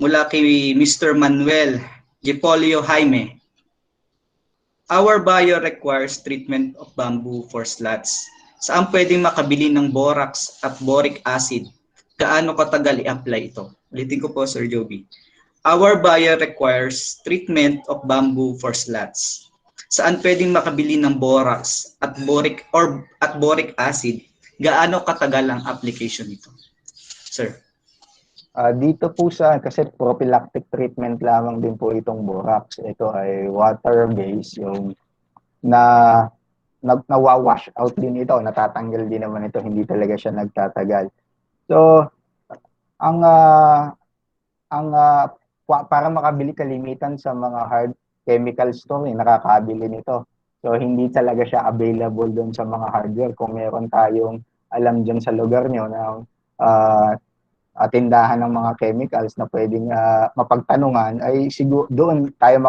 mula kay Mr. Manuel Gipolio Jaime. Our buyer requires treatment of bamboo for slats. Saan pwedeng makabili ng borax at boric acid? Gaano katagal i-apply ito? Ulitin ko po, Sir Joby. Our buyer requires treatment of bamboo for slats. Saan pwedeng makabili ng borax at boric acid? Gaano katagal ang application nito? Sir. Dito po kasi prophylactic treatment lamang din po itong borax. Ito ay water-based, yung nawawash out din ito, natatanggal din naman ito, hindi talaga siya nagtatagal. So, para makabili kalimitan sa mga hard chemical store, nakakabili nito. So, hindi talaga siya available doon sa mga hardware. Kung meron tayong alam dyan sa lugar nyo na tindahan ng mga chemicals na pwedeng mapagtanungan, ay siguro doon tayo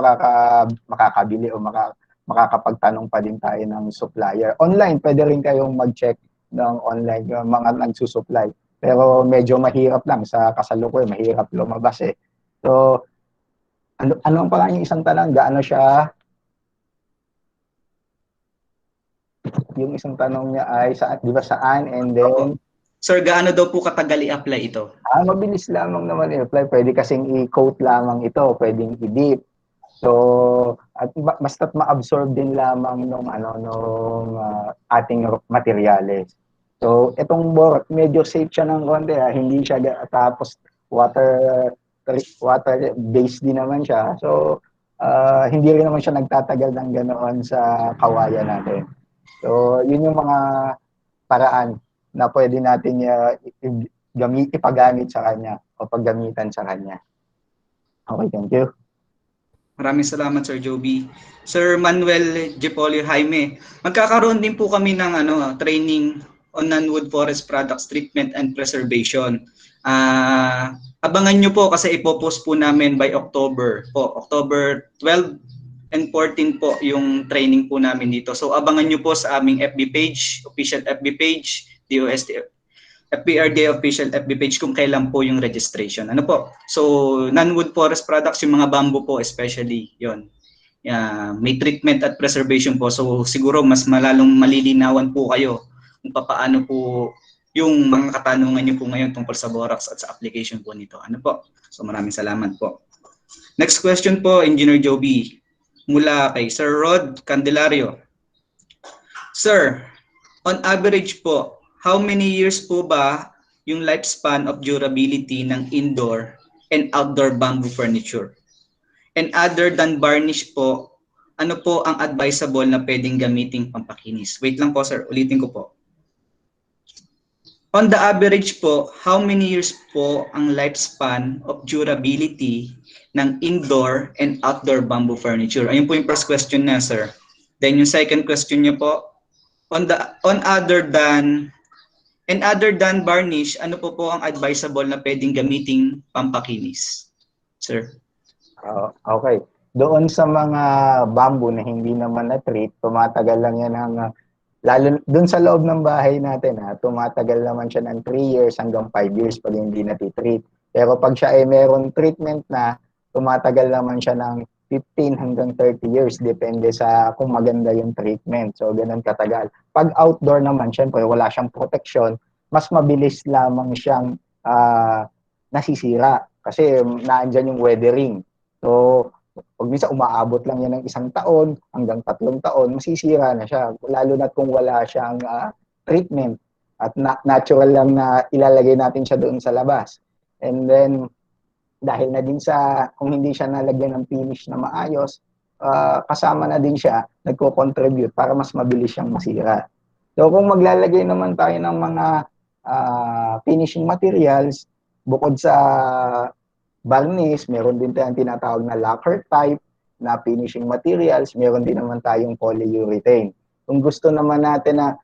makakabili o makakapagtanong pa din tayo ng supplier. Online, pwede rin kayong mag-check ng online yung mga nagsusupply. Pero medyo mahirap lang sa kasalukuyan, mahirap lumabas eh. So, ano ang pala yung isang tanong? Gaano siya? Yung isang tanong niya ay, di ba saan? And then, Sir, gaano daw po katagal i-apply ito? Mabilis lamang naman i-apply. Pwede kasing i-coat lamang ito, pwedeng i-dip. So, at basta't ma-absorb din lamang nung ating materyales. So, itong borax, medyo safe siya ng konti, hindi siya tapos water-based din naman siya. So, hindi rin naman siya nagtatagal ng ganoon sa kawayan natin. So, yun yung mga paraan na pwede natin ipagamit sa kanya o paggamitan sa kanya. Okay, thank you. Maraming salamat, Sir Joby. Sir Manuel Gipolio Jaime, magkakaroon din po kami ng training on non-wood forest products treatment and preservation. Abangan nyo po kasi ipopost po namin by October 12 and 14 po yung training po namin dito. So abangan nyo po sa aming FB page, official FB page, FPRDA official FB page kung kailan po yung registration. Ano po? So, non-wood forest products, yung mga bamboo po especially, yon. May treatment at preservation po. So, siguro mas malalong malilinawan po kayo kung paano po yung mga katanungan niyo po ngayon tungkol sa borax at sa application po nito. Ano po? So, maraming salamat po. Next question po, Engineer Joby, mula kay Sir Rod Candelario. Sir, on average po, how many years po ba yung lifespan of durability ng indoor and outdoor bamboo furniture? And other than varnish po, ano po ang advisable na pwedeng gamiting pampakinis? Wait lang po sir, ulitin ko po. On the average po, how many years po ang lifespan of durability ng indoor and outdoor bamboo furniture? Ayun po yung first question na sir. Then yung second question niyo po, on other than varnish, ano po ang advisable na pwedeng gamiting pampakinis? Sir. Okay. Doon sa mga bamboo na hindi naman na-treat, tumatagal lang yan lalo doon sa loob ng bahay natin, tumatagal naman siya ng 3 years hanggang 5 years pag hindi na-treat. Pero pag siya ay meron treatment na, tumatagal naman siya ng 15 hanggang 30 years, depende sa kung maganda yung treatment. So, ganun katagal. Pag outdoor naman, syempre, wala siyang protection, mas mabilis lamang siyang nasisira kasi naandyan yung weathering. So, pag minsan umaabot lang yan ng 1 taon hanggang 3 taon, masisira na siya. Lalo na kung wala siyang treatment at natural lang na ilalagay natin siya doon sa labas. And then, dahil na din kung hindi siya nalagyan ng finish na maayos, kasama na din siya, nagko-contribute para mas mabilis siyang masira. So kung maglalagay naman tayo ng mga finishing materials, bukod sa varnish, meron din tayong tinatawag na lacquer type na finishing materials, meron din naman tayong polyurethane. Kung gusto naman natin na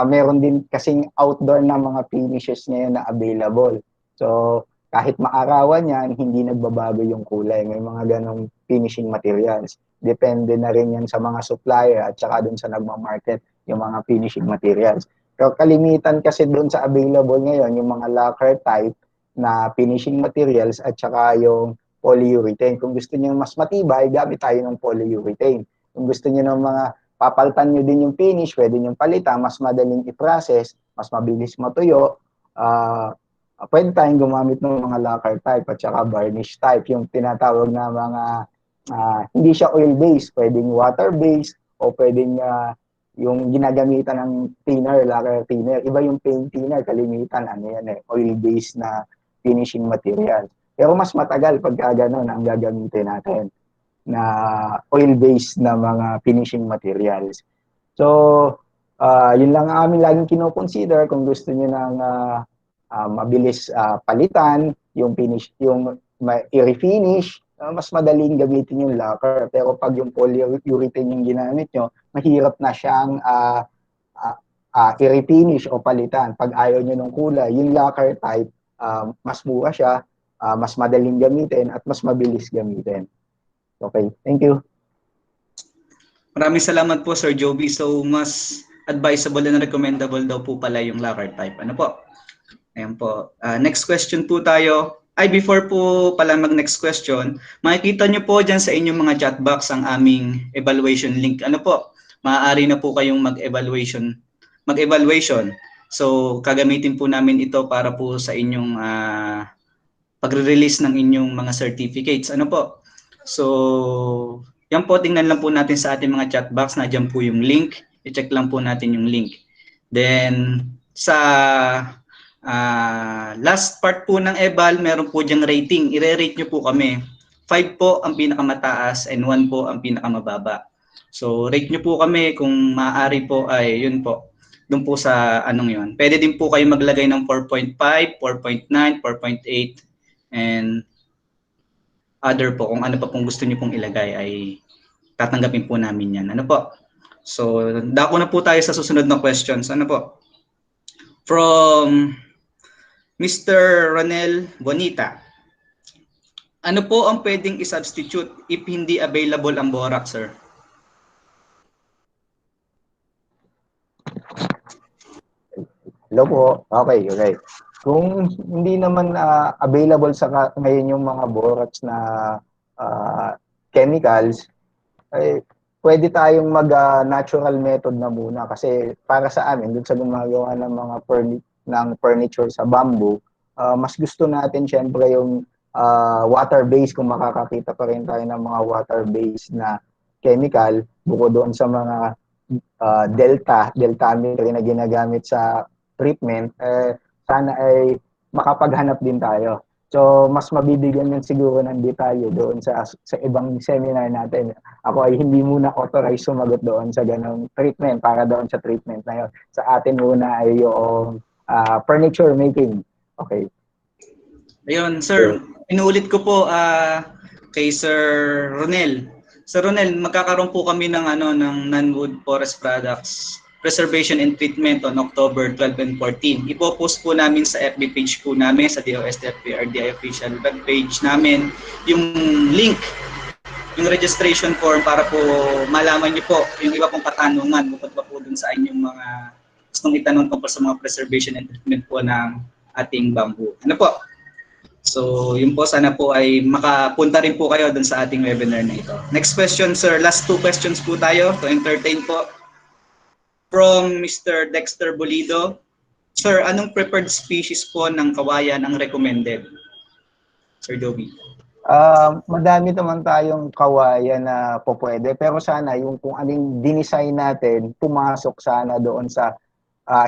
meron din kasing outdoor na mga finishes ngayon na available. So kahit maarawan yan, hindi nagbabago yung kulay. May mga ganong finishing materials. Depende na rin yan sa mga supplier at saka dun sa nagmamarket yung mga finishing materials. Pero kalimitan kasi dun sa available ngayon, yung mga lacquer type na finishing materials at saka yung polyurethane. Kung gusto niyo mas matibay, gamit tayo ng polyurethane. Kung gusto niyo ng mga papalitan niyo din yung finish, pwede niyo palitan, mas madaling i-process, mas mabilis matuyo. Pwede tayong gumamit ng mga lacquer type at saka varnish type, yung tinatawag na mga hindi siya oil-based, pwedeng water-based o pwedeng yung ginagamitan ng thinner, lacquer thinner. Iba yung paint thinner, kalimitan, oil-based na finishing material. Pero mas matagal pagka gano'n ang gagamitin natin na oil-based na mga finishing materials. So, yun lang ang amin laging kino-consider kung gusto niyo ng mabilis palitan, yung finish, yung i-refinish, mas madaling gamitin yung lacquer. Pero pag yung polyurethane yung ginamit nyo, mahirap na siyang i-refinish o palitan. Pag ayaw nyo ng kulay, yung lacquer type, mas mura siya, mas madaling gamitin, at mas mabilis gamitin. Okay, thank you. Maraming salamat po, Sir Joby. So, mas advisable and recommendable daw po pala yung lacquer type. Ano po? Ayan po. Next question po tayo. Before po pala mag-next question, makikita nyo po dyan sa inyong mga chat box ang aming evaluation link. Ano po? Maaari na po kayong mag-evaluation. So, kagamitin po namin ito para po sa inyong pagre-release ng inyong mga certificates. Ano po? So, yan po, tingnan lang po natin sa ating mga chat box. Nandiyan po yung link. I-check lang po natin yung link. Then, sa last part po ng eval, meron po diyang rating. I-rate nyo po kami. 5 po ang pinakamataas and 1 po ang pinakamababa. So, rate nyo po kami kung maaari po ay yun po. Doon po sa anong yun. Pwede din po kayo maglagay ng 4.5, 4.9, 4.8, and other po. Kung ano pa pong gusto nyo pong ilagay ay tatanggapin po namin yan. Ano po? So, dako na po tayo sa susunod na questions. Ano po? From Mr. Ronel Bonita. Ano po ang pwedeng i-substitute if hindi available ang borax, sir? Hello po. Okay. Kung hindi naman available sa ngayon yung mga borax na chemicals, pwede tayong mag-natural method na muna. Kasi para sa amin, dun sa gumagawa ng mga furniture sa bamboo, mas gusto natin syempre yung water-based, kung makakakita pa rin tayo ng mga water-based na chemical, bukod doon sa mga deltamethrin na ginagamit sa treatment, sana ay makapaghanap din tayo. So, mas mabibigyan yan siguro ng detalye doon sa ibang seminar natin. Ako ay hindi muna authorized sumagot doon sa ganong treatment, para doon sa treatment na yun. Sa atin muna ay yung furniture making. Okay. Ayun, sir. Inuulit ko po kay Sir Ronel. Sir Ronel, magkakaroon po kami ng ng non-wood forest products preservation and treatment on October 12 and 14. Ipo-post po namin sa FB page po namin, sa DOST-FPRDI official web page namin, yung link, yung registration form para po malaman niyo po yung iba pong katanungan bukod pa po dun sa inyong mga gustong itanong tungkol sa mga preservation and treatment po ng ating bamboo. Ano po? So, yun po, sana po ay makapunta rin po kayo dun sa ating webinar na ito. Next question, sir. Last 2 questions po tayo to entertain po. From Mr. Dexter Bolido. Sir, anong preferred species po ng kawayan ang recommended? Sir Joby. Madami naman tayong kawayan na po pwede, pero sana yung kung anong dinesign natin, pumasok sana doon sa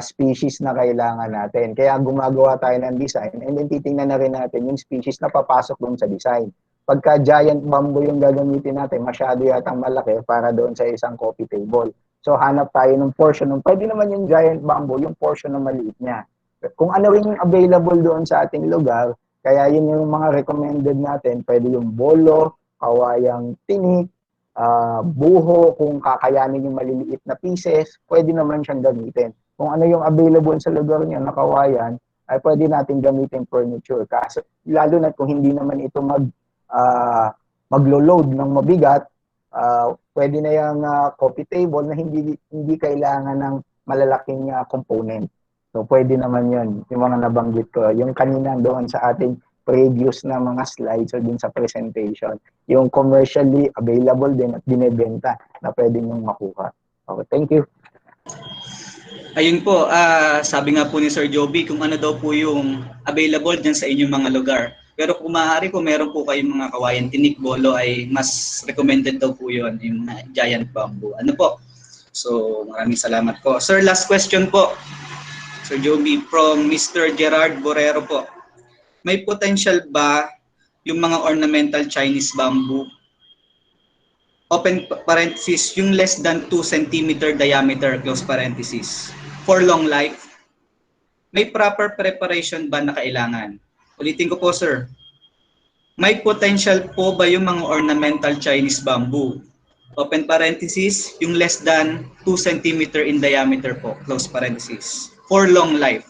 species na kailangan natin. Kaya gumagawa tayo ng design and then titingnan na rin natin yung species na papasok doon sa design. Pagka giant bamboo yung gagamitin natin, masyado yatang malaki para doon sa isang coffee table. So hanap tayo ng portion, pwede naman yung giant bamboo, yung portion na maliit niya. Kung ano rin yung available doon sa ating lugar, kaya yun yung mga recommended natin, pwede yung bolo, kawayang tinik, buho, kung kakayanin yung maliliit na pieces, pwede naman siyang gamitin. Kung ano yung available sa lugar niya na kawayan, ay pwede natin gamitin furniture. Kasi, lalo na kung hindi naman ito maglo-load ng mabigat, pwede na yung coffee table na hindi kailangan ng malalaking component. So pwede naman yun, yung mga nabanggit ko. Yung kanina doon sa ating previous na mga slides o din sa presentation, yung commercially available din at binebenta na pwede nyong makuha. Okay, thank you. Ayun po, sabi nga po ni Sir Joby kung ano daw po yung available dyan sa inyong mga lugar. Pero kung maaari, kung meron po kayong mga kawayan tinik, bolo, ay mas recommended daw po yun, yung giant bamboo. Ano po? So, maraming salamat po. Sir, last question po. Sir Joby, from Mr. Gerard Borrero po. May potential ba yung mga ornamental Chinese bamboo, open parenthesis, yung less than 2 cm diameter, close parenthesis, for long life? May proper preparation ba na kailangan? Ulitin ko po, sir. May potential po ba yung mga ornamental Chinese bamboo, open parenthesis, yung less than 2 cm in diameter po, close parenthesis, for long life?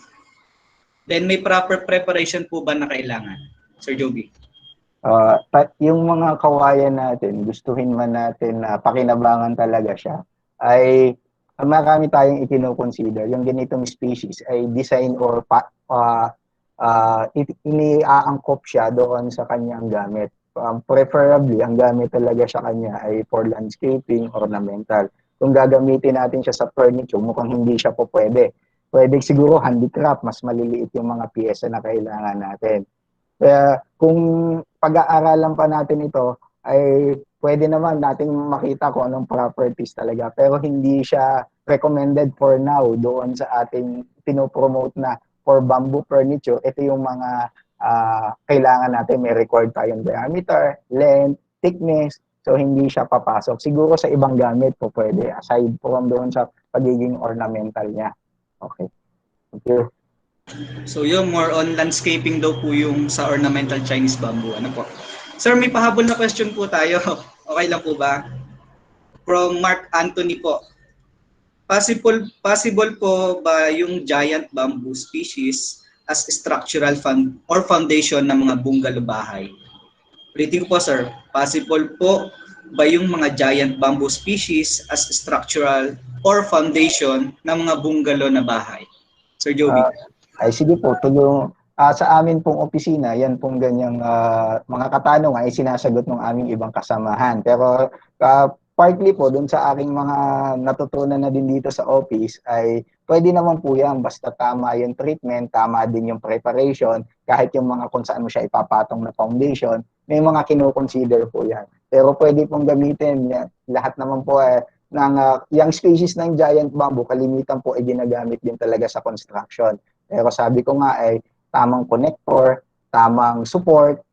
Then may proper preparation po ba na kailangan? Sir Joby. Yung mga kawayan natin, gustuhin man natin na pakinabangan talaga siya, ay marami tayong ikino-consider. Yung ganitong species ay design or iniaangkop siya doon sa kanyang gamit. Preferably, ang gamit talaga sa kanya ay for landscaping, ornamental. Kung gagamitin natin siya sa furniture, mukhang hindi siya po pwede. Pwede siguro handicraft, mas maliliit yung mga piyesa na kailangan natin. Kaya kung pag-aaralan pa natin ito, ay pwede naman nating makita kung anong properties talaga. Pero hindi siya recommended for now doon sa ating pinopromote na for bamboo furniture. Ito yung mga kailangan natin. May required tayong diameter, length, thickness. So hindi siya papasok. Siguro sa ibang gamit po pwede. Aside from doon sa pagiging ornamental niya. Okay. Thank you. So yung more on landscaping daw po yung sa ornamental Chinese bamboo. Ano po? Sir, may pahabol na question po tayo. Okay lang po ba? From Mark Anthony po. Possible po ba yung giant bamboo species as structural foundation ng mga bungalow bahay? Ulitin ko po, sir. Possible po ba yung mga giant bamboo species as structural or foundation ng mga bungalow na bahay? Sir Joby. Ay sige po, sa amin pong opisina, yan pong ganyang mga katanungan ay sinasagot ng aming ibang kasamahan. Pero partly po, dun sa aking mga natutunan na din dito sa office, ay pwede naman po yan, basta tama yung treatment, tama din yung preparation, kahit yung mga kung saan mo siya ipapatong na foundation, may mga kino-consider po yan. Pero pwede pong gamitin yan. Lahat naman po yung species ng giant bamboo, kalimitan po ay ginagamit din talaga sa construction. Pero sabi ko nga ay tamang connector, tamang support,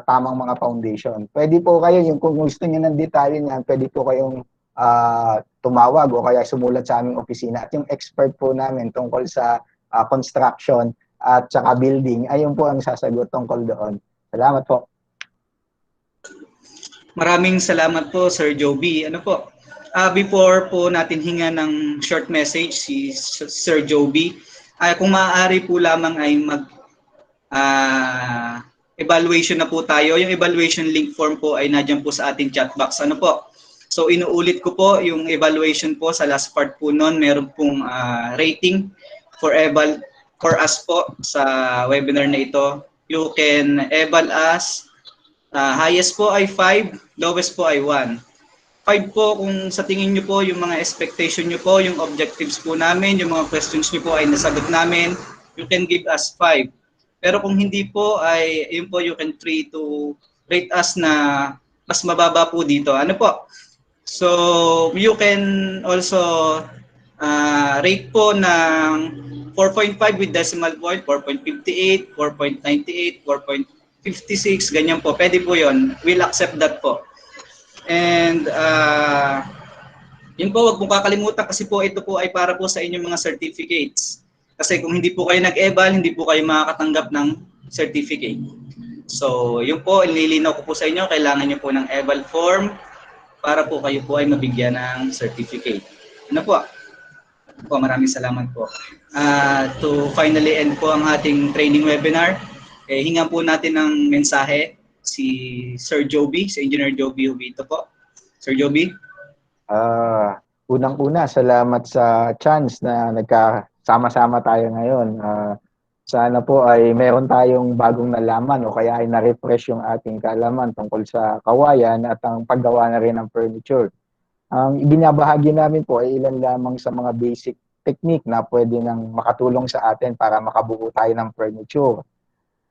tamang mga foundation. Pwede po kayo, yung kung gusto niyo ng detalye niyan, pwede po kayong tumawag o kaya sumulat sa aming opisina. At yung expert po namin tungkol sa construction at saka building, ayun po ang sasagot tungkol doon. Salamat po. Maraming salamat po, Sir Joby. Ano po? Before po natin hinga ng short message si Sir Joby, kung maaari po lamang ay evaluation na po tayo. Yung evaluation link form po ay nandiyan po sa ating chat box. Ano po? So inuulit ko po yung evaluation po sa last part po noon. Meron pong rating for us po sa webinar na ito. You can eval us. Highest po ay 5, lowest po ay 1. 5 po kung sa tingin nyo po yung mga expectation nyo po, yung objectives po namin, yung mga questions nyo po ay nasagot namin, you can give us 5. Pero kung hindi po ay yun po, you can try to rate us na mas mababa po dito. Ano po? So you can also rate po ng 4.5 with decimal point, 4.58, 4.98, 4.56, ganyan po. Pwede po yun. We'll accept that po. And yun po, wag mong kakalimutan kasi po ito po ay para po sa inyong mga certificates. Kasi kung hindi po kayo nag-eval, hindi po kayo makakatanggap ng certificate. So yun po, inilinaw ko po sa inyo, kailangan nyo po ng eval form para po kayo po ay mabigyan ng certificate. Ano po? Maraming salamat po. To finally end po ang ating training webinar, hingan po natin ng mensahe si Sir Joby, si Engineer Joby Jovito po. Sir Joby? Unang-una, salamat sa chance na sama-sama tayo ngayon. Sana po ay meron tayong bagong nalaman o kaya ay na-refresh yung ating kaalaman tungkol sa kawayan at ang paggawa na rin ng furniture. Ang ibinabahagi namin po ay ilan lamang sa mga basic technique na pwede nang makatulong sa atin para makabuo tayo ng furniture.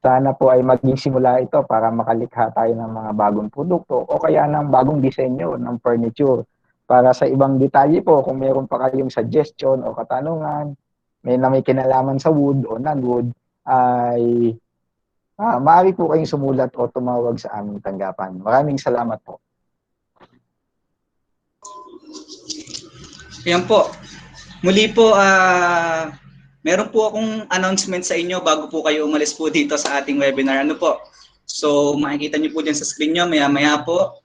Sana po ay maging simula ito para makalikha tayo ng mga bagong produkto o kaya ng bagong disenyo ng furniture. Para sa ibang detalye po, kung meron pa kayong suggestion o katanungan, may kinalaman sa wood o non-wood, ay maaari po kayong sumulat o tumawag sa aming tanggapan. Maraming salamat po. Yan po. Muli po, meron po akong announcement sa inyo bago po kayo umalis po dito sa ating webinar. Ano po? So, makikita niyo po dyan sa screen nyo, maya-maya po,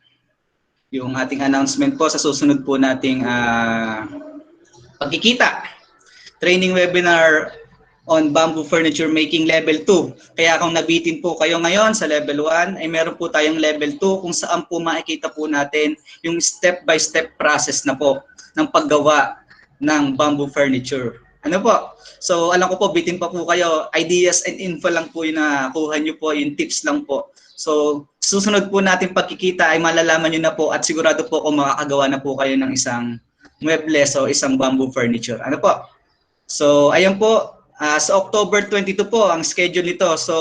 yung ating announcement po sa susunod po nating pagkikita. Training webinar on bamboo furniture making level 2. Kaya kung nabitin po kayo ngayon sa level 1, ay meron po tayong level 2 kung saan po makikita po natin yung step-by-step process na po ng paggawa ng bamboo furniture. Ano po? So alam ko po, bitin pa po kayo, ideas and info lang po yung nakuha nyo po, yung tips lang po. So susunod po natin pagkikita ay malalaman nyo na po at sigurado po kung makakagawa na po kayo ng isang muebles o isang bamboo furniture. Ano po? So ayun po, sa October 22 po ang schedule nito. So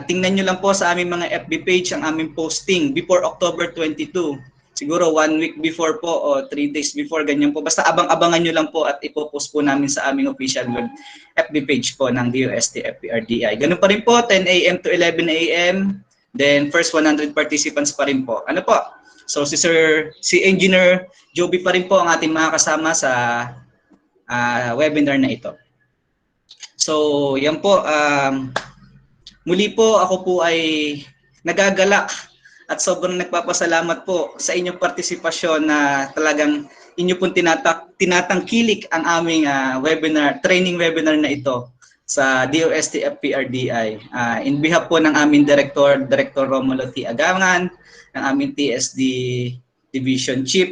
tingnan nyo lang po sa aming mga FB page ang aming posting before October 22. Siguro 1 week before po o 3 days before, ganyan po. Basta abang-abangan nyo lang po at ipopost po namin sa aming official web FB page po ng DOST FPRDI. Ganun pa rin po, 10 a.m. to 11 a.m. Then first 100 participants pa rin po. Ano po? So si Engineer Joby pa rin po ang ating mga kasama sa webinar na ito. So yan po, muli po ako po ay nagagalak at sobrang nagpapasalamat po sa inyong partisipasyon na talagang inyo pong tinatangkilik ang aming training webinar na ito sa DOST FPRDI. In behalf po ng aming Director Romulo T. Agangan, ng aming TSD Division Chief,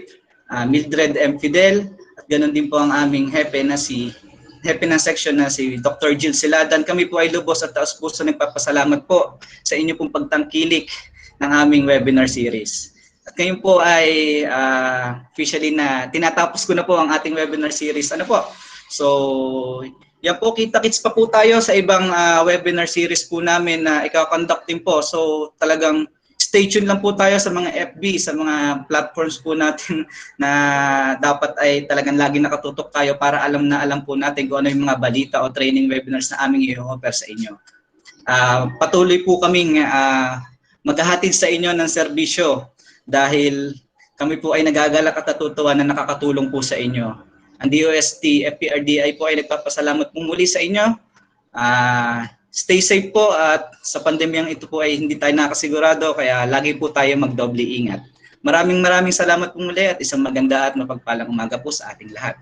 Mildred M. Fidel, at ganoon din po ang aming hepe ng section na si Dr. Jill Siladan. Kami po ay lubos at taos puso nagpapasalamat po sa inyo pong pagtangkilik ng aming webinar series. At ngayon po ay officially na tinatapos ko na po ang ating webinar series. Ano po? So, yan po, kita-kits pa po tayo sa ibang webinar series po namin na ikakonduct din po. So, talagang stay tuned lang po tayo sa mga FB, sa mga platforms po natin na dapat ay talagang lagi nakatutok tayo para alam po natin kung ano yung mga balita o training webinars na aming i-offer sa inyo. Patuloy po kaming maghahatid sa inyo ng serbisyo dahil kami po ay nagagalak at natutuwa na nakakatulong po sa inyo. Ang DOST FPRDI po ay nagpapasalamat po muli sa inyo. Stay safe po at sa pandemyang ito po ay hindi tayo nakasigurado kaya lagi po tayo magdoble ingat. Maraming salamat po muli at isang maganda at mapagpalang umaga po sa ating lahat.